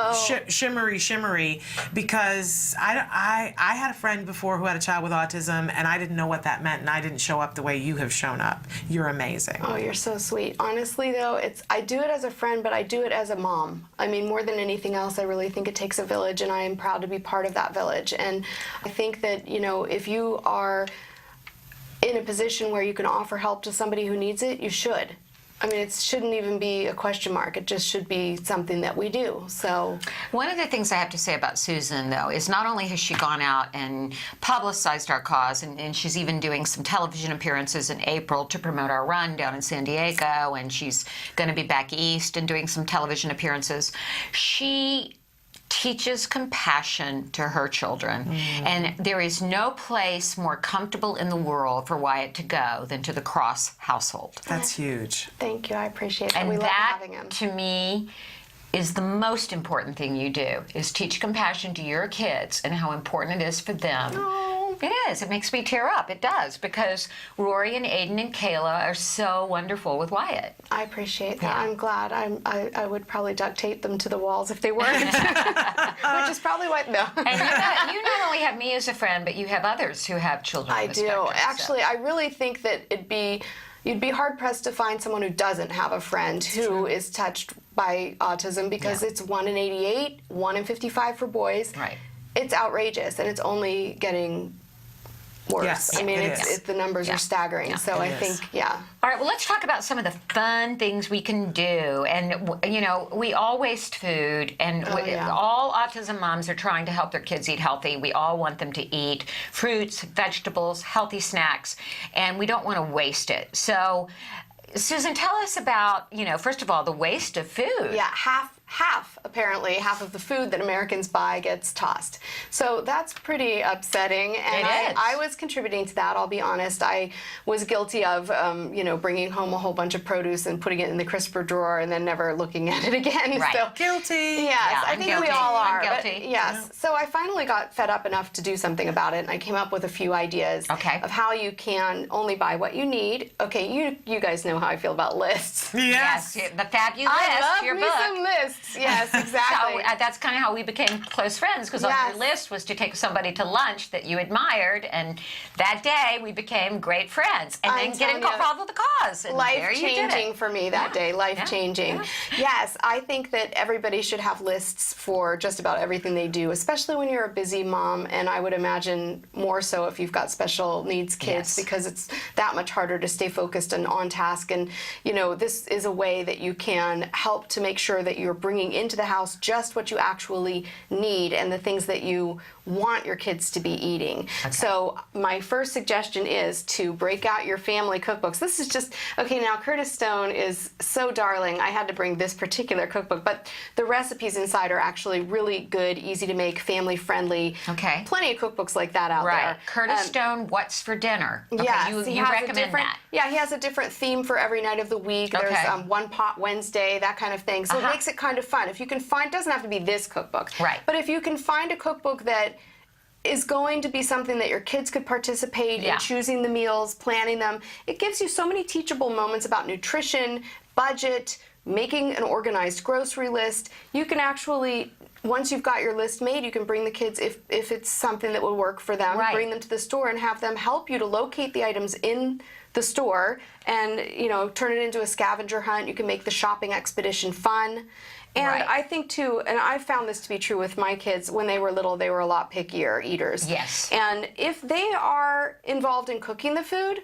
shimmery, because I had a friend before who had a child with autism, and I didn't know what that meant, and I didn't show up the way you have shown up. You're amazing. Oh, you're so sweet. Honestly, though, I do it as a friend, but I do it as a mom. I mean, more than anything else, I really think it takes a village, and I am proud to be part of that village. And I think that, you know, if you are in a position where you can offer help to somebody who needs it, you should. I mean, it shouldn't even be a question mark. It just should be something that we do. So, one of the things I have to say about Susan, though, is not only has she gone out and publicized our cause, and she's even doing some television appearances in April to promote our run down in San Diego, and she's going to be back east and doing some television appearances. She teaches compassion to her children. And there is no place more comfortable in the world for Wyatt to go than to the Cross household. That's huge. Thank you. I appreciate that. And we love that, having him. to me, is the most important thing you do, is teach compassion to your kids and how important it is for them. It is. It makes me tear up. It does, because Rory and Aiden and Kayla are so wonderful with Wyatt. I appreciate that. I'm glad. I would probably duct tape them to the walls if they weren't, which is probably what, no. And you not only have me as a friend, but you have others who have children I with the do. spectrum, Actually, I really think that you'd be hard-pressed to find someone who doesn't have a friend who is touched by autism, because it's 1 in 88, 1 in 55 for boys. Right. It's outrageous, and it's only getting worse. Yes, I mean, it the numbers are staggering. So I think, All right, well, let's talk about some of the fun things we can do. And, you know, we all waste food, and all autism moms are trying to help their kids eat healthy. We all want them to eat fruits, vegetables, healthy snacks, and we don't want to waste it. So, Susan, tell us about, you know, first of all, the waste of food. Yeah, apparently, half of the food that Americans buy gets tossed. So that's pretty upsetting. And I was contributing to that, I'll be honest. I was guilty of, you know, bringing home a whole bunch of produce and putting it in the crisper drawer and then never looking at it again. Right. So, guilty. Yes, Yeah, I I'm think guilty. we all are. I'm guilty. But yes. So I finally got fed up enough to do something about it, and I came up with a few ideas of how you can only buy what you need. Okay, you guys know how I feel about lists. Yes, the Fabulous List, I love your me book. some lists. Yes, exactly. So that's kind of how we became close friends, because on your list was to take somebody to lunch that you admired, and that day we became great friends. And then get involved with the cause. And there you did it. Life-changing for me that day. Life-changing. Yes, I think that everybody should have lists for just about everything they do, especially when you're a busy mom, and I would imagine more so if you've got special needs kids, because it's that much harder to stay focused and on task. And, you know, this is a way that you can help to make sure that you're bringing into the house just what you actually need and the things that you want your kids to be eating. So my first suggestion is to break out your family cookbooks. This is just, okay, now Curtis Stone is so darling. I had to bring this particular cookbook, but the recipes inside are actually really good, easy to make, family friendly. Okay. Plenty of cookbooks like that out there. Curtis Stone, What's for Dinner? Okay, Yes, you recommend that. Yeah, he has a different theme for every night of the week. There's One Pot Wednesday, that kind of thing. So it makes it kind of fun. If you can find, it doesn't have to be this cookbook. Right. But if you can find a cookbook that is going to be something that your kids could participate in choosing the meals, planning them, it gives you so many teachable moments about nutrition, budget, making an organized grocery list. You can actually, once you've got your list made, you can bring the kids, if it's something that will work for them, bring them to the store and have them help you to locate the items in the store and, you know, turn it into a scavenger hunt. You can make the shopping expedition fun. And I think, too, and I found this to be true with my kids, when they were little, they were a lot pickier eaters. Yes. And if they are involved in cooking the food,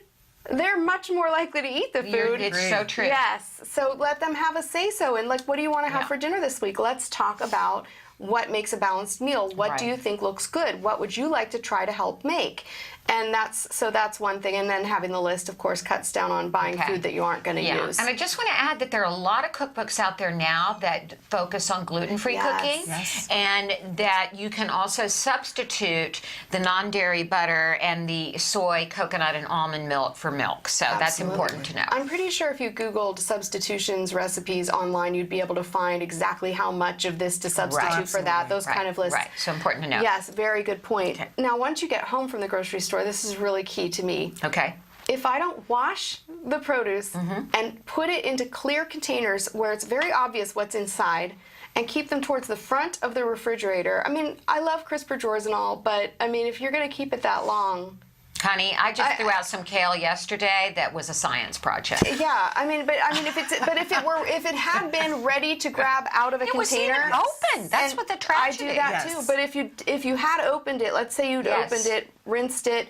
they're much more likely to eat the food. It's so true. Yes. So let them have a say-so. And like, what do you want to have Yeah. for dinner this week? Let's talk about what makes a balanced meal. What do Right. you think looks good? What would you like to try to help make? And that's one thing. And then having the list, of course, cuts down on buying food that you aren't going to use. And I just want to add that there are a lot of cookbooks out there now that focus on gluten-free Yes. cooking, Yes. and that you can also substitute the non-dairy butter and the soy, coconut, and almond milk for milk. So that's important to know. I'm pretty sure if you Googled substitutions recipes online, you'd be able to find exactly how much of this to substitute for that. Those kind of lists. Right. So important to know. Yes, very good point. Now, once you get home from the grocery store, this is really key to me. Okay. If I don't wash the produce and put it into clear containers where it's very obvious what's inside, and keep them towards the front of the refrigerator. I mean, I love crisper drawers and all, but I mean, if you're going to keep it that long. Honey, I just threw out some kale yesterday. That was a science project. Yeah, if it had been ready to grab out of a container, was even open. That's and what the tragedy I do that too. But if you had opened it, let's say you'd opened it, rinsed it,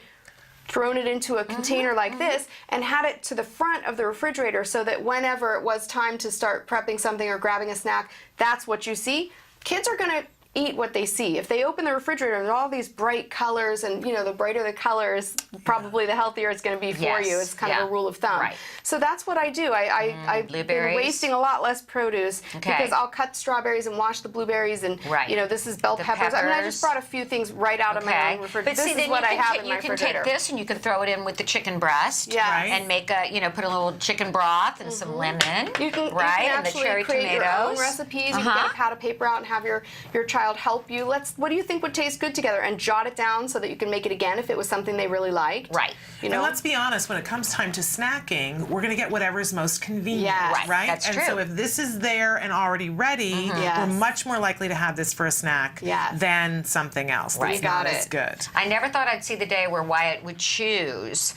thrown it into a container like this, and had it to the front of the refrigerator so that whenever it was time to start prepping something or grabbing a snack, that's what you see. Kids are going to eat what they see. If they open the refrigerator and all these bright colors, and the brighter the colors, probably the healthier it's going to be for you. It's kind of a rule of thumb. Right. So that's what I do. I've been wasting a lot less produce because I'll cut strawberries and wash the blueberries, and this is bell peppers. I mean, I just brought a few things right out of my own refrigerator. But this see, is what I have in my you can refrigerator. take this and you can throw it in with the chicken breast. And make put a little chicken broth and some lemon. You can and the cherry create tomatoes. your own recipes. You can get a pad of paper out and have your child help you. What do you think would taste good together? And jot it down so that you can make it again if it was something they really liked. Right. And let's be honest, when it comes time to snacking, we're going to get whatever is most convenient, right? That's true. And so if this is there and already ready, we're much more likely to have this for a snack than something else that's not as good. I never thought I'd see the day where Wyatt would choose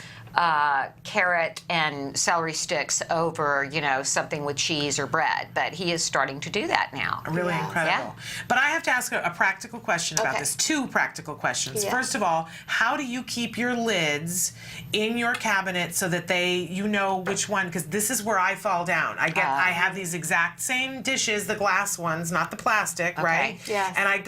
carrot and celery sticks over, something with cheese or bread. But he is starting to do that now. Really incredible. But I have to ask a practical question about this. Two practical questions. First of all, how do you keep your lids in your cabinet so that you know which one? Because this is where I fall down. I have these exact same dishes, the glass ones, not the plastic, right? Yes. And I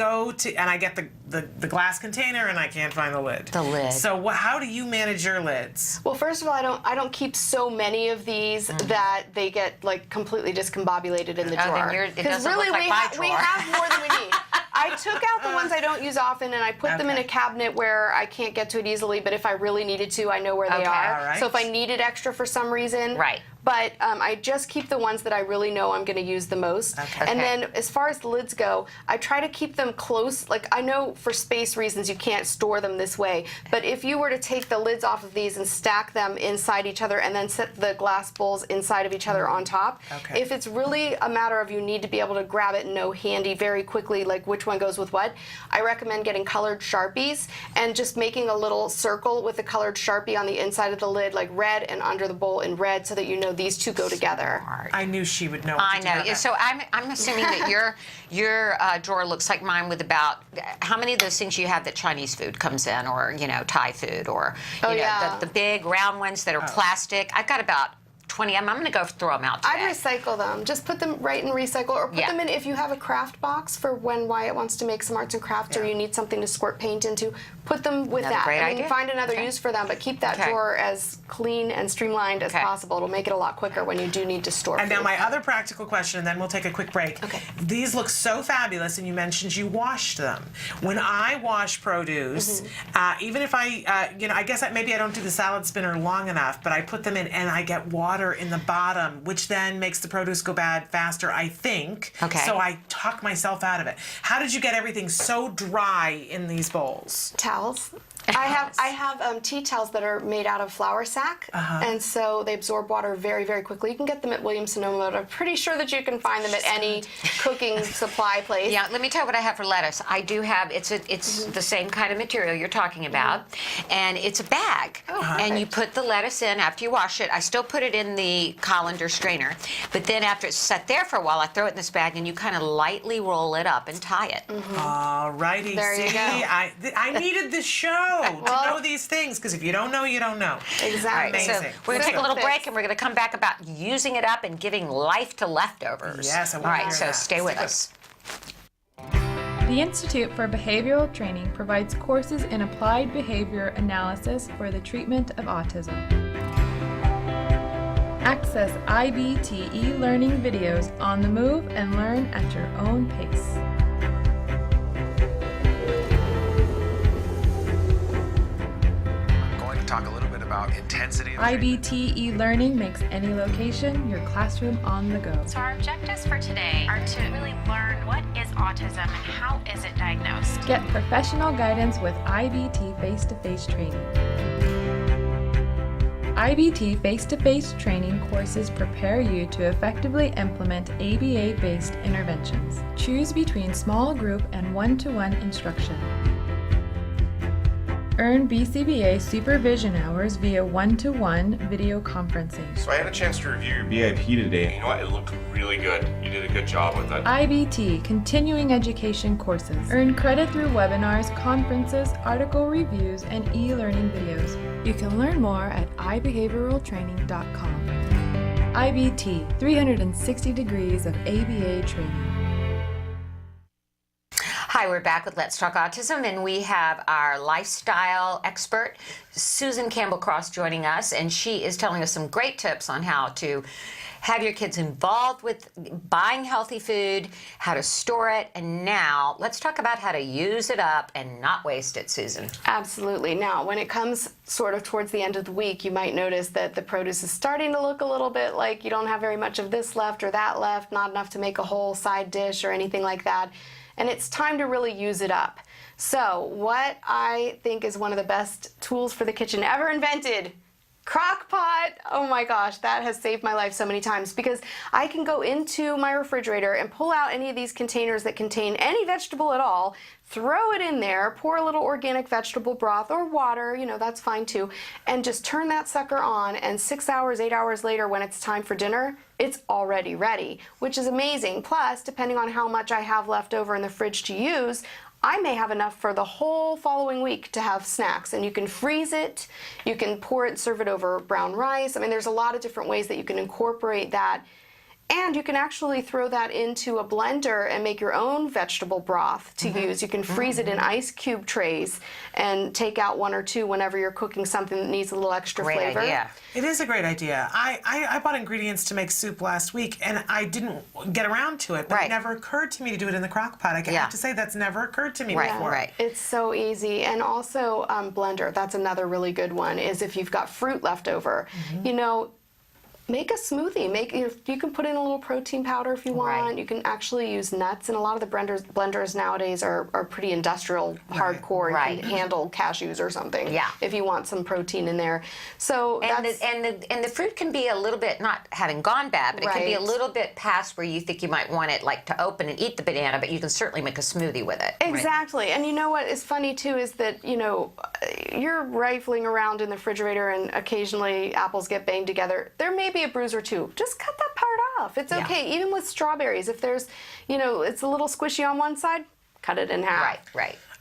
get the glass container and I can't find the lid. The lid. So how do you manage your lids? Well, first of all, I don't keep so many of these that they get like completely discombobulated in the drawer. Because really, we have more than we need. I took out the ones I don't use often and I put them in a cabinet where I can't get to it easily, but if I really needed to, I know where they are. So if I needed extra for some reason. But I just keep the ones that I really know I'm going to use the most. And then as far as the lids go, I try to keep them close. Like, I know for space reasons you can't store them this way, but if you were to take the lids off of these and stack them inside each other and then set the glass bowls inside of each other on top, if it's really a matter of you need to be able to grab it and know handy very quickly, like which one goes with what, I recommend getting colored Sharpies and just making a little circle with a colored Sharpie on the inside of the lid, like red, and under the bowl in red, so that you know these two go together. I knew she would know. I know. So I'm assuming that your drawer looks like mine with about how many of those things you have that Chinese food comes in, or Thai food, or the big round ones that are plastic. I've got about 20 of them. I'm going to go throw them out today. I'd recycle them. Just put them right in recycle, or put them in if you have a craft box for when Wyatt wants to make some arts and crafts, or you need something to squirt paint into. Put them with that. Great idea. Find another use for them, but keep that drawer as clean and streamlined as possible. It'll make it a lot quicker when you do need to store And food. now my other practical question, and then we'll take a quick break. These look so fabulous, and you mentioned you washed them. When I wash produce, even if I guess maybe I don't do the salad spinner long enough, but I put them in and I get water in the bottom, which then makes the produce go bad faster, I think. So I talk myself out of it. How did you get everything so dry in these bowls? Towels. I have tea towels that are made out of flour sack, and so they absorb water very, very quickly. You can get them at Williams-Sonoma, but I'm pretty sure that you can find them at any cooking supply place. Yeah, let me tell you what I have for lettuce. I do have, it's the same kind of material you're talking about, and it's a bag. And you put the lettuce in after you wash it. I still put it in the colander strainer, but then after it's set there for a while, I throw it in this bag, and you kind of lightly roll it up and tie it. All righty. There you go. I needed this show. to know these things, because if you don't know, you don't know. All Exactly. right, so Amazing. we're going to take a little Simple break, fix. and we're going to come back about using it up and giving life to leftovers. Yes, I All wanna right, hear so that. stay with us. The Institute for Behavioral Training provides courses in applied behavior analysis for the treatment of autism. Access IBT e-learning videos on the move and learn at your own pace. I'm going to talk a little bit about intensity of IBT e-learning makes any location your classroom on the go. So our objectives for today are to really learn what is autism and how is it diagnosed. Get professional guidance with IBT face-to-face training. IBT face-to-face training courses prepare you to effectively implement ABA-based interventions. Choose between small group and one-to-one instruction. Earn BCBA supervision hours via one-to-one video conferencing. So I had a chance to review your BIP today. You know what? It looked really good. You did a good job with it. IBT continuing education courses. Earn credit through webinars, conferences, article reviews, and e-learning videos. You can learn more at ibehavioraltraining.com. IBT, 360 degrees of ABA training. Hi, we're back with Let's Talk Autism, and we have our lifestyle expert, Susan Campbell Cross, joining us, and she is telling us some great tips on how to have your kids involved with buying healthy food, how to store it, and now let's talk about how to use it up and not waste it, Susan. Absolutely. Now, when it comes sort of towards the end of the week, you might notice that the produce is starting to look a little bit like you don't have very much of this left or that left, not enough to make a whole side dish or anything like that. And it's time to really use it up. So what I think is one of the best tools for the kitchen ever invented, crock pot. Oh my gosh, that has saved my life so many times, because I can go into my refrigerator and pull out any of these containers that contain any vegetable at all, throw it in there, pour a little organic vegetable broth or water, you know, that's fine too, and just turn that sucker on, and 6 hours, 8 hours later when it's time for dinner, it's already ready, which is amazing. Plus, depending on how much I have left over in the fridge to use, I may have enough for the whole following week to have snacks. And you can freeze it, you can pour it and serve it over brown rice. I mean, there's a lot of different ways that you can incorporate that. And you can actually throw that into a blender and make your own vegetable broth to use. You can freeze it in ice cube trays and take out one or two whenever you're cooking something that needs a little extra flavor. Idea. It is a great idea. I bought ingredients to make soup last week, and I didn't get around to it, but it never occurred to me to do it in the crock pot. I have to say that's never occurred to me before. It's so easy. And also blender, that's another really good one, is if you've got fruit left over. You know, make a smoothie. You can put in a little protein powder if you want. You can actually use nuts, and a lot of the blenders nowadays are pretty industrial, hardcore. You can handle cashews or something. If you want some protein in there. So and the fruit can be a little bit, not having gone bad, but it can be a little bit past where you think you might want it, like to open and eat the banana, but you can certainly make a smoothie with it. Exactly. And you know what is funny too is that, you know, you're rifling around in the refrigerator and occasionally apples get banged together. There may be a bruise or two. Just cut that part off. It's okay. Even with strawberries, if there's, you know, it's a little squishy on one side, cut it in half.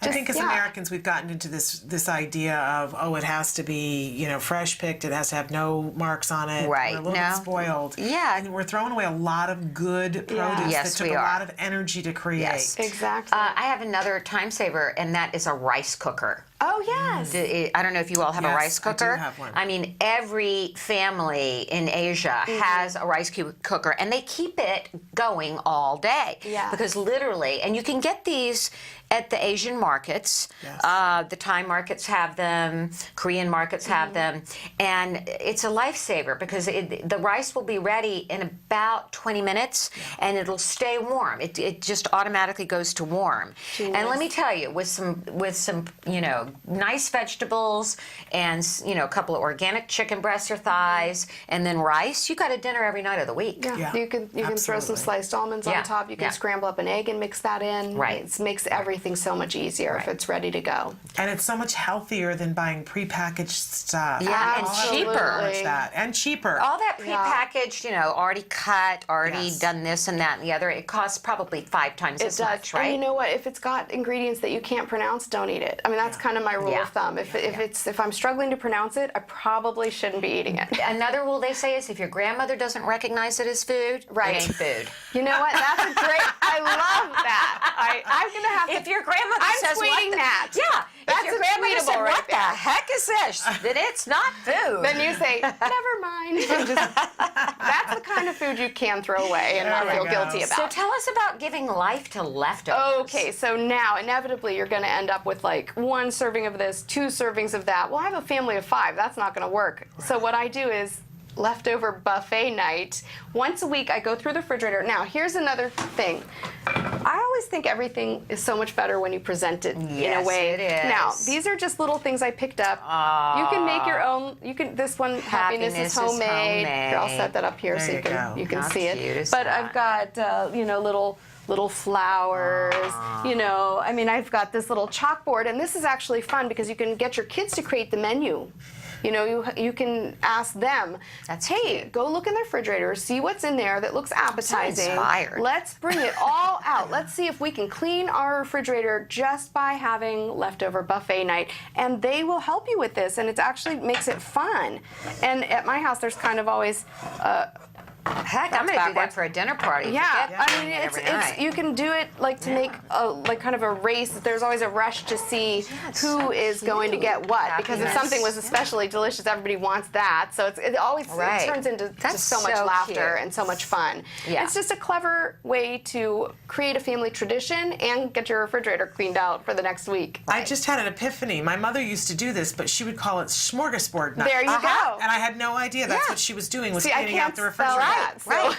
I think as Americans, we've gotten into this idea of, oh, it has to be, you know, fresh picked. It has to have no marks on it. We're a little bit spoiled. And we're throwing away a lot of good produce that took a lot of energy to create. Yes. Exactly. I have another time saver, and that is a rice cooker. Oh, yes. I don't know if you all have a rice cooker. I do have one. I mean, every family in Asia has a rice cooker, and they keep it going all day. Because literally, and you can get these at the Asian markets. The Thai markets have them, Korean markets have them, and it's a lifesaver because the rice will be ready in about 20 minutes, and it'll stay warm. It just automatically goes to warm. And let me tell you, with some you know, nice vegetables and, you know, a couple of organic chicken breasts or thighs, and then rice, you got a dinner every night of the week. You can throw some sliced almonds on top. You can scramble up an egg and mix that in. It makes everything so much easier if it's ready to go. And it's so much healthier than buying prepackaged stuff. And cheaper. And cheaper. All that prepackaged, you know, already cut, already done this and that and the other, it costs probably 5 times as much, right? And you know what? If it's got ingredients that you can't pronounce, don't eat it. I mean, that's kind of of my rule of thumb. If I'm struggling to pronounce it, I probably shouldn't be eating it. Another rule they say is if your grandmother doesn't recognize it as food, it ain't food. You know what? That's a great. I love that. I'm gonna have to. If your grandmother says tweeting that. Yeah. That's if your grandmother said, right "What the heck is this?" Then it's not food. Then you say, "Never mind." That's the kind of food you can throw away and not feel guilty about. So tell us about giving life to leftovers. Okay, so now inevitably you're going to end up with like 1 serving of this, 2 servings of that. Well, I have a family of 5. That's not going to work. Right. So what I do is leftover buffet night. Once a week, I go through the refrigerator. Now, here's another thing. I always think everything is so much better when you present it in a way. It is. Now, these are just little things I picked up. You can make your own. You can. This one, happiness is homemade. Here, I'll set that up here so you can see it. But I've got little flowers, I mean, I've got this little chalkboard, and this is actually fun because you can get your kids to create the menu. You can ask them, hey, go look in the refrigerator, see what's in there that looks appetizing. Let's bring it all out. Let's see if we can clean our refrigerator just by having leftover buffet night. And they will help you with this, and it actually makes it fun. And at my house, there's kind of always... Heck, I'm going to do that for a dinner party. Yeah, I mean, it's you can do it like to make like kind of a race. There's always a rush to see who is going to get what, because if something was especially delicious, everybody wants that. So it always it turns into just so much laughter and so much fun. Yeah. It's just a clever way to create a family tradition and get your refrigerator cleaned out for the next week. I just had an epiphany. My mother used to do this, but she would call it smorgasbord night. There you go. And I had no idea that's what she was doing, was cleaning out the refrigerator. Right.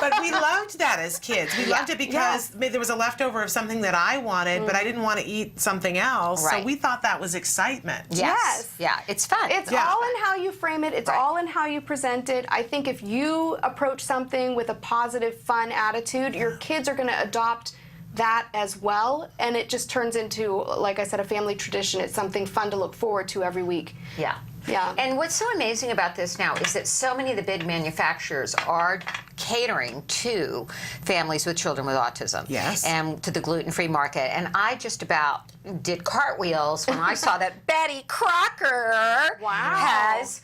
But we loved that as kids. We loved it because there was a leftover of something that I wanted, but I didn't want to eat something else. So we thought that was excitement. Yes. Yeah, it's fun. It's all in how you frame it. It's all in how you present it. I think if you approach something with a positive, fun attitude, your kids are going to adopt that as well, and it just turns into, like I said, a family tradition. It's something fun to look forward to every week. Yeah. Yeah. And what's so amazing about this now is that so many of the big manufacturers are catering to families with children with autism. Yes. And to the gluten-free market. And I just about did cartwheels when I saw that Betty Crocker has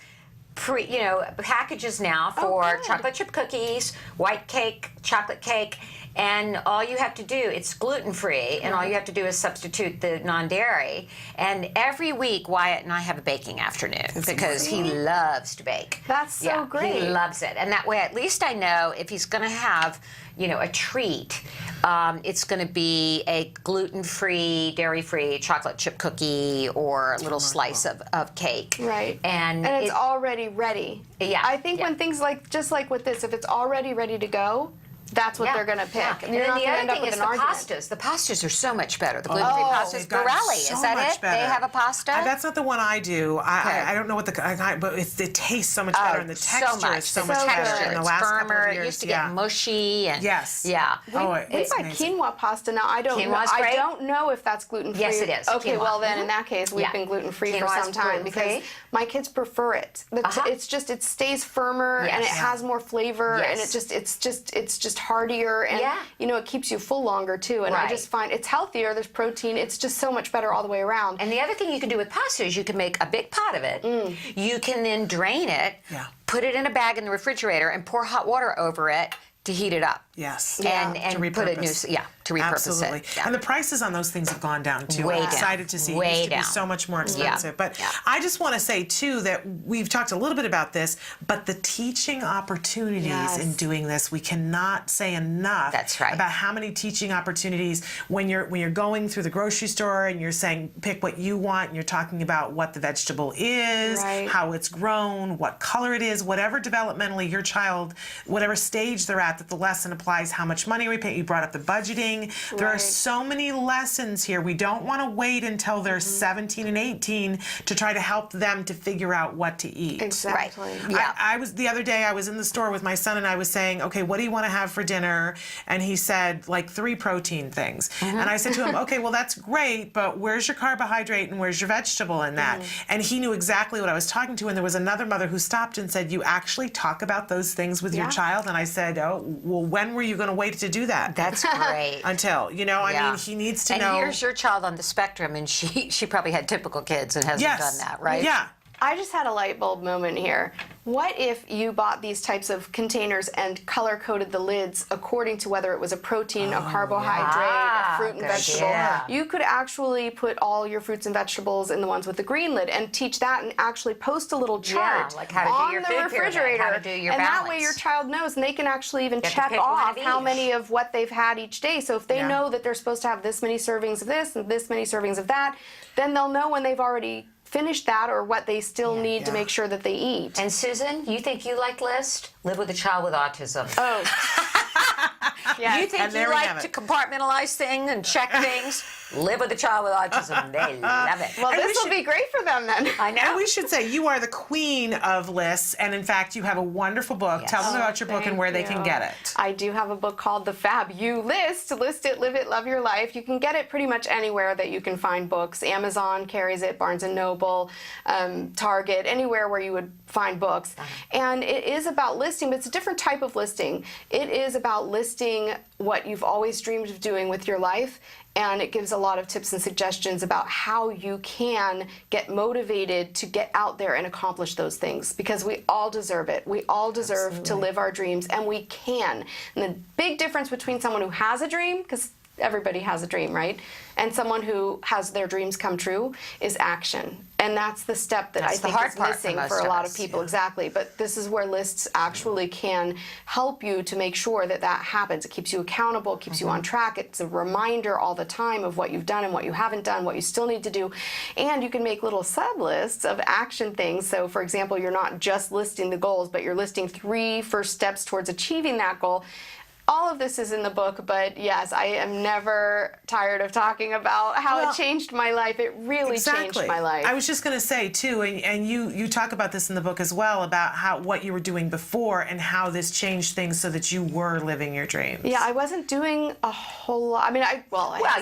packages now for chocolate chip cookies, white cake, chocolate cake, and all you have to do, it's gluten-free, and all you have to do is substitute the non-dairy. And every week, Wyatt and I have a baking afternoon because he loves to bake. That's so great. He loves it. And that way, at least I know if he's going to have, a treat, it's going to be a gluten-free, dairy-free chocolate chip cookie or a little slice of cake. Right. And it's already ready. Yeah. I think when things just like with this, if it's already ready to go, that's what they're going to pick. Yeah. And then the other thing is the pastas. The pastas are so much better. The gluten-free pastas. Borelli, is that it? They have a pasta? That's not the one I do. I don't know what but it tastes so much better, and the texture is so much better. In the last couple of years, it used to get mushy. And, yes. Yeah. We buy quinoa pasta now. I don't know if that's gluten-free. Yes, it is. Okay, quinoa. well then in that case we've been gluten-free for some time because my kids prefer it. It's just it stays firmer and it has more flavor and it's just heartier and it keeps you full longer too. And I just find it's healthier. There's protein. It's just so much better all the way around. And the other thing you can do with pasta is you can make a big pot of it. You can then drain it, put it in a bag in the refrigerator, and pour hot water over it to heat it up. Yes. And to put it to repurpose Absolutely. it. Yeah. And the prices on those things have gone down too. Way I'm down. excited to see Way it used to down. be so much more expensive. But I just want to say too that we've talked a little bit about this, but the teaching opportunities in doing this, we cannot say enough about how many teaching opportunities when you're going through the grocery store and you're saying pick what you want and you're talking about what the vegetable is, how it's grown, what color it is, whatever developmentally your child, whatever stage they're at, that the lesson applies, how much money we pay. You brought up the budgeting. There are so many lessons here. We don't want to wait until they're 17 and 18 to try to help them to figure out what to eat. Exactly. I was the other day, I was in the store with my son and I was saying, okay, what do you want to have for dinner? And he said like 3 protein things. And I said to him, okay, well that's great, but where's your carbohydrate and where's your vegetable in that? And he knew exactly what I was talking to. And there was another mother who stopped and said, you actually talk about those things with your child? And I said, oh, well, when were you going to wait to do that? That's great. Until, you know, I mean, he needs to know. And here's your child on the spectrum, and she probably had typical kids and hasn't done that, right? Yeah. I just had a light bulb moment here. What if you bought these types of containers and color-coded the lids according to whether it was a protein, a carbohydrate, a fruit and vegetable? You could actually put all your fruits and vegetables in the ones with the green lid and teach that and actually post a little chart like how to do on your the food refrigerator. pyramid, how to do your and that balance. way your child knows, and they can actually even Get to check pick one off of how each. many of what they've had each day. So if they know that they're supposed to have this many servings of this and this many servings of that, then they'll know when they've already finish that or what they still need to make sure that they eat. And Susan, you think you like list? Live with a child with autism. Oh. You think you like to compartmentalize things and check things? Live with a child with autism. They love it. Well, this will be great for them then. I know. And we should say you are the queen of lists, and in fact, you have a wonderful book. Tell them about your book and where they can get it. I do have a book called The Fab You List. List it, live it, love your life. You can get it pretty much anywhere that you can find books. Amazon carries it, Barnes & Noble, Target, anywhere where you would find books. And it is about listing, but it's a different type of listing. It is about listing what you've always dreamed of doing with your life, and it gives a lot of tips and suggestions about how you can get motivated to get out there and accomplish those things, because we all deserve it. We all deserve to live our dreams, and we can. And the big difference between someone who has a dream, because everybody has a dream, right? And someone who has their dreams come true is action. And that's the step that I think is missing for a lot of people. Exactly. But this is where lists actually can help you to make sure that that happens. It keeps you accountable, it keeps you on track. It's a reminder all the time of what you've done and what you haven't done, what you still need to do. And you can make little sub-lists of action things. So for example, you're not just listing the goals, but you're listing 3 first steps towards achieving that goal. All of this is in the book, but yes, I am never tired of talking about how it changed my life. It really changed my life. I was just going to say, too, and you talk about this in the book as well, about what you were doing before and how this changed things so that you were living your dreams. Yeah, I wasn't doing a whole lot. I mean,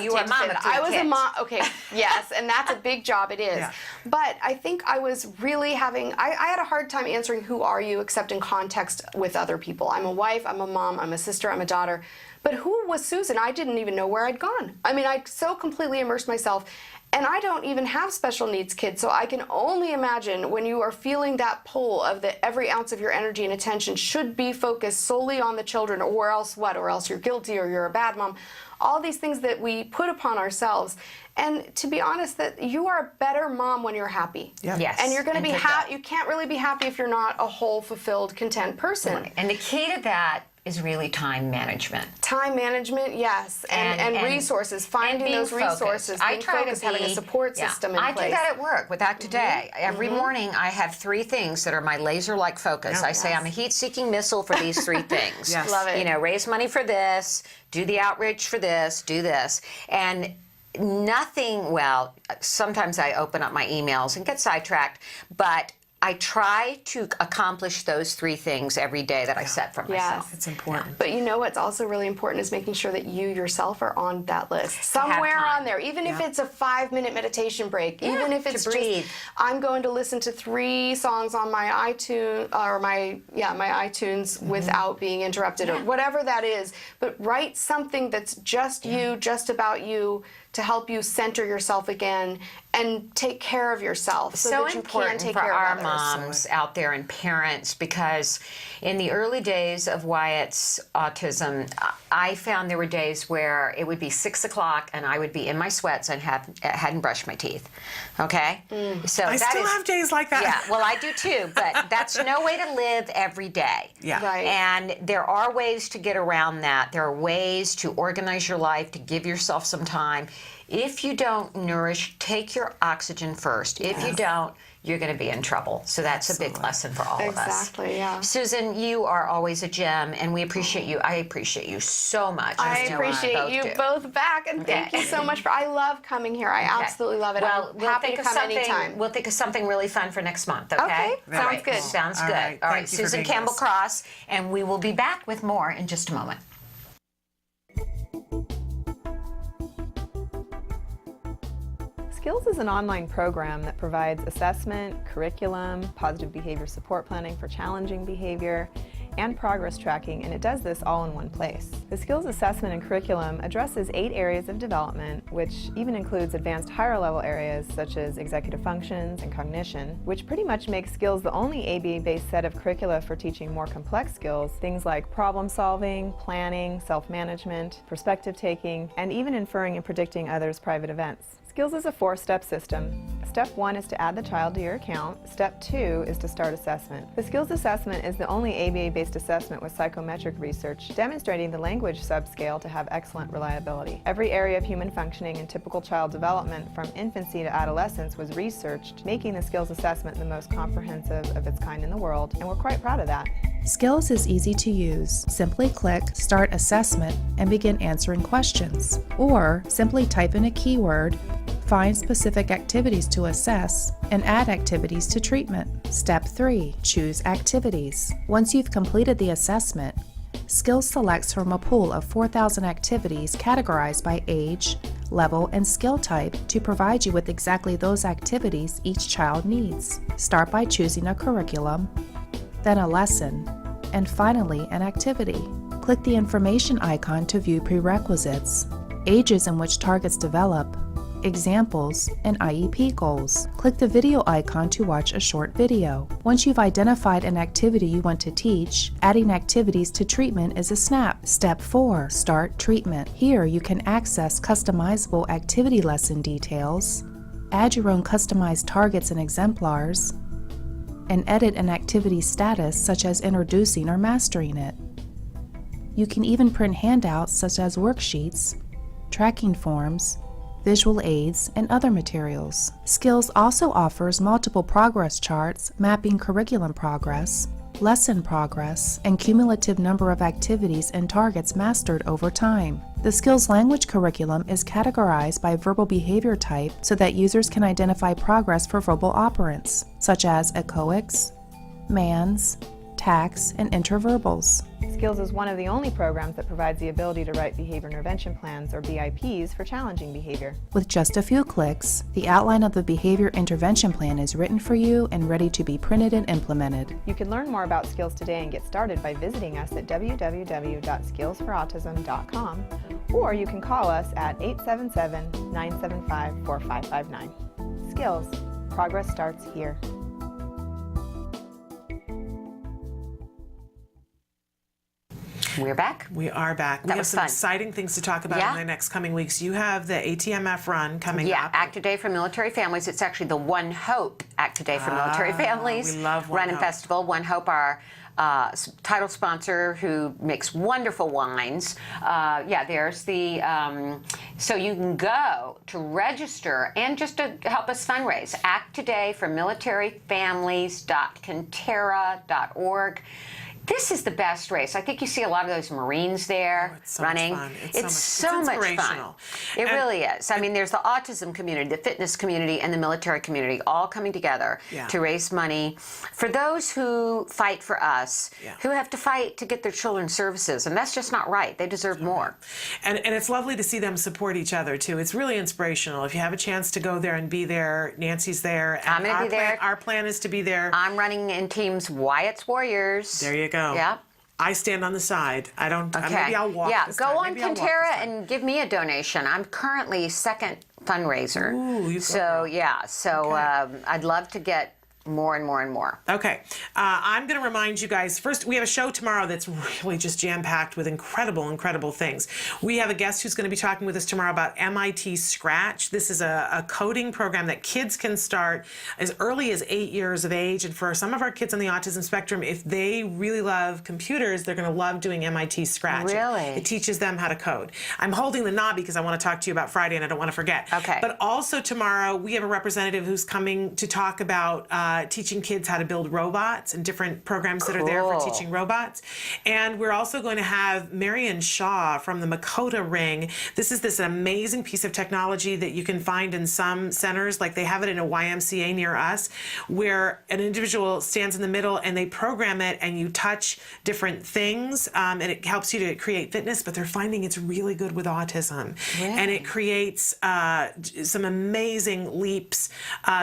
you were a mom of 3 I was a kids. mom. Okay, yes, and that's a big job. It is. Yeah. But I think I was really having. I had a hard time answering who are you, except in context with other people. I'm a wife. I'm a mom. I'm a sister. I'm a daughter. But who was Susan? I didn't even know where I'd gone. I mean, I so completely immersed myself. And I don't even have special needs kids, so I can only imagine when you are feeling that pull of that every ounce of your energy and attention should be focused solely on the children, or else what? Or else you're guilty, or you're a bad mom. All these things that we put upon ourselves. And to be honest, that you are a better mom when you're happy. Yeah. Yes. And you're going to be happy. You can't really be happy if you're not a whole, fulfilled, content person. Right. And the key to that is really time management. Time management, yes, and resources, finding those resources, being focused, having a support system in place. I do that at work with Act Today. Every morning I have 3 things that are my laser-like focus. I say I'm a heat-seeking missile for these 3 things. Yes. Love it. You know, raise money for this, do the outreach for this, do this. And nothing, well, sometimes I open up my emails and get sidetracked, but I try to accomplish those 3 things every day that I set for myself. Yes. It's important. But you know what's also really important is making sure that you yourself are on that list. Somewhere on there. Even if it's a 5-minute meditation break. Even if it's just, I'm going to listen to 3 songs on my iTunes, or my iTunes without being interrupted, or whatever that is. But write something that's just you, just about you, to help you center yourself again and take care of yourself so that you can take care of our others. moms out there and parents, because in the early days of Wyatt's autism, I found there were days where it would be 6 o'clock and I would be in my sweats and hadn't brushed my teeth. Okay? So I that still have days like that. Yeah, well, I do too, but that's no way to live every day. Yeah. Right. And there are ways to get around that. There are ways to organize your life, to give yourself some time. If you don't nourish, take your oxygen first. If you don't, you're going to be in trouble. So that's a big lesson for all of us. Exactly, yeah. Susan, you are always a gem, and we appreciate you. I appreciate you so much. I appreciate you both back, and thank you so much for. I love coming here. I absolutely love it. Well, I'm happy to come anytime. We'll think of something really fun for next month, okay? Okay, All sounds right. good. Sounds All good. right. All Thank right, you for Susan being Campbell with us. Cross, and we will be back with more in just a moment. Skills is an online program that provides assessment, curriculum, positive behavior support planning for challenging behavior, and progress tracking, and it does this all in one place. The skills assessment and curriculum addresses 8 areas of development, which even includes advanced higher level areas such as executive functions and cognition, which pretty much makes skills the only ABA-based set of curricula for teaching more complex skills, things like problem solving, planning, self-management, perspective taking, and even inferring and predicting others' private events. Skills is a 4-step system. Step 1 is to add the child to your account. Step 2 is to start assessment. The skills assessment is the only ABA-based assessment with psychometric research demonstrating the language subscale to have excellent reliability. Every area of human functioning and typical child development from infancy to adolescence was researched, making the skills assessment the most comprehensive of its kind in the world, and we're quite proud of that. Skills is easy to use. Simply click Start Assessment and begin answering questions. Or simply type in a keyword, find specific activities to assess, and add activities to treatment. Step 3. Choose activities. Once you've completed the assessment, Skills selects from a pool of 4,000 activities categorized by age, level, and skill type to provide you with exactly those activities each child needs. Start by choosing a curriculum, then a lesson, and finally an activity. Click the information icon to view prerequisites, ages in which targets develop, examples, and IEP goals. Click the video icon to watch a short video. Once you've identified an activity you want to teach, adding activities to treatment is a snap. Step 4. Start treatment. Here you can access customizable activity lesson details, add your own customized targets and exemplars, and edit an activity status such as introducing or mastering it. You can even print handouts such as worksheets, tracking forms, visual aids, and other materials. Skills also offers multiple progress charts mapping curriculum progress, lesson progress, and cumulative number of activities and targets mastered over time. The Skills language curriculum is categorized by verbal behavior type so that users can identify progress for verbal operants, such as echoics, mans, tax, and interverbals. Skills is one of the only programs that provides the ability to write behavior intervention plans, or BIPs, for challenging behavior. With just a few clicks, the outline of the behavior intervention plan is written for you and ready to be printed and implemented. You can learn more about Skills today and get started by visiting us at www.skillsforautism.com, or you can call us at 877-975-4559. Skills. Progress starts here. We're back. We are back. We have some exciting things to talk about in the next coming weeks. You have the ATMF run coming up. Yeah, Act Today for Military Families. It's actually the One Hope Act Today for Military Families. We love One Run and Hope. Festival. One Hope, our title sponsor, who makes wonderful wines. There's the, so you can go to register and just to help us fundraise. Act Today for militaryfamilies.conterra.org. This is the best race. I think you see a lot of those Marines there running. Much fun. It's so much fun. It really is. I mean, there's the autism community, the fitness community, and the military community all coming together to raise money for those who fight for us, who have to fight to get their children's services, and that's just not right. They deserve more. And it's lovely to see them support each other, too. It's really inspirational. If you have a chance to go there and be there, Nancy's there. I'm going to be there. Our plan is to be there. I'm running in Teams Wyatt's Warriors. There you go. Yeah. I stand on the side. I don't. Maybe I'll walk. Yeah, this go time. on Maybe I'll walk Conterra this time. and give me a donation. I'm currently second fundraiser. Ooh, you I'd love to get more and more and more. Okay. I'm going to remind you guys, first, we have a show tomorrow that's really just jam-packed with incredible, incredible things. We have a guest who's going to be talking with us tomorrow about MIT Scratch. This is a coding program that kids can start as early as 8 years of age. And for some of our kids on the autism spectrum, if they really love computers, they're going to love doing MIT Scratch. Really? It teaches them how to code. I'm holding the knob because I want to talk to you about Friday and I don't want to forget. Okay. But also tomorrow, we have a representative who's coming to talk about teaching kids how to build robots and different programs that are there for teaching robots. And we're also going to have Marion Shaw from the Makota Ring. This is this amazing piece of technology that you can find in some centers, like they have it in a YMCA near us, where an individual stands in the middle and they program it and you touch different things and it helps you to create fitness, but they're finding it's really good with autism. Really? And it creates some amazing leaps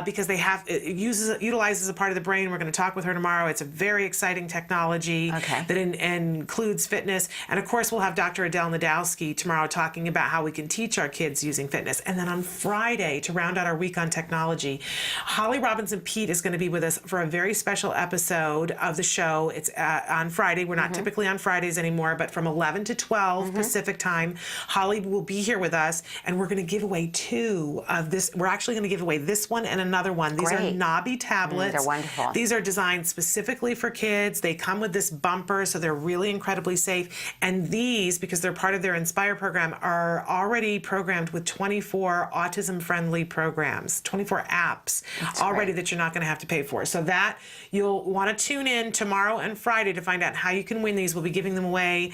because it utilizes visualizes a part of the brain. We're going to talk with her tomorrow. It's a very exciting technology that includes fitness. And of course, we'll have Dr. Adele Nadowski tomorrow talking about how we can teach our kids using fitness. And then on Friday, to round out our week on technology, Holly Robinson-Peete is going to be with us for a very special episode of the show. It's on Friday. We're not typically on Fridays anymore, but from 11 to 12 Pacific time, Holly will be here with us, and we're going to give away 2 of this. We're actually going to give away this one and another one. These are knobby tablets. They're wonderful. These are designed specifically for kids. They come with this bumper, so they're really incredibly safe. And these, because they're part of their Inspire program, are already programmed with 24 autism-friendly programs, 24 apps already that you're not going to have to pay for. So that you'll want to tune in tomorrow and Friday to find out how you can win these. We'll be giving them away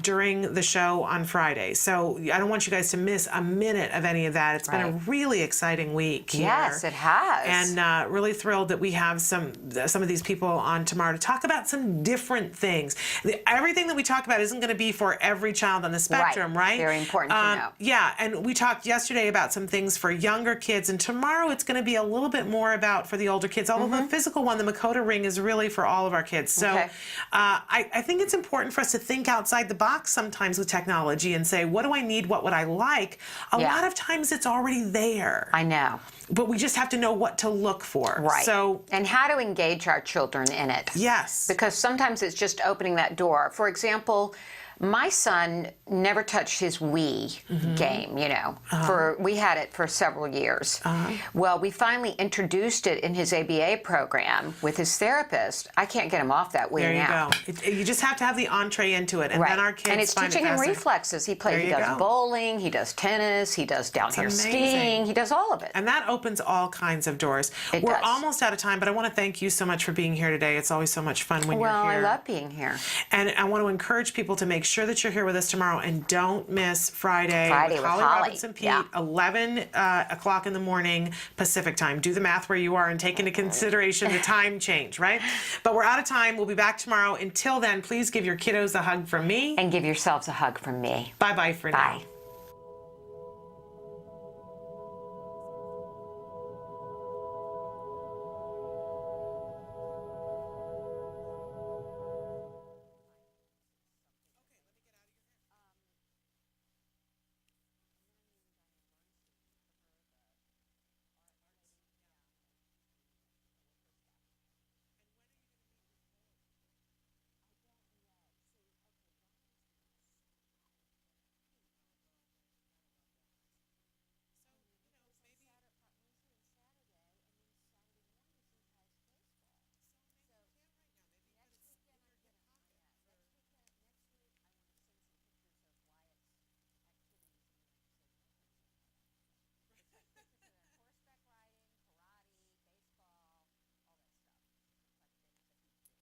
during the show on Friday. So I don't want you guys to miss a minute of any of that. It's been a really exciting week here. Yes, it has. And really thrilled that we have some of these people on tomorrow to talk about some different things. Everything that we talk about isn't going to be for every child on the spectrum, right? Very important to know. Yeah, and we talked yesterday about some things for younger kids, and tomorrow it's going to be a little bit more about for the older kids, although the physical one, the Makota ring, is really for all of our kids. So I think it's important for us to think outside the box sometimes with technology and say, what do I need? What would I like? A lot of times it's already there. I know. But we just have to know what to look for. Right. So, and how to engage our children in it. Yes. Because sometimes it's just opening that door. For example, my son never touched his Wii game, you know. We had it for several years. Well, we finally introduced it in his ABA program with his therapist. I can't get him off that Wii now. There you go. You just have to have the entree into it, and then our kids and it's find teaching it him fascinating. reflexes. He does bowling, he does tennis, he does downhill skiing, he does all of it. And that opens all kinds of doors. We're almost out of time, but I want to thank you so much for being here today. It's always so much fun when you're here. Well, I love being here. And I want to encourage people to make sure that you're here with us tomorrow, and don't miss Friday with Holly Robinson-Peete, 11 o'clock in the morning Pacific time. Do the math where you are and take into consideration the time change, right? But we're out of time. We'll be back tomorrow. Until then, please give your kiddos a hug from me. And give yourselves a hug from me. Bye-bye for now. Bye.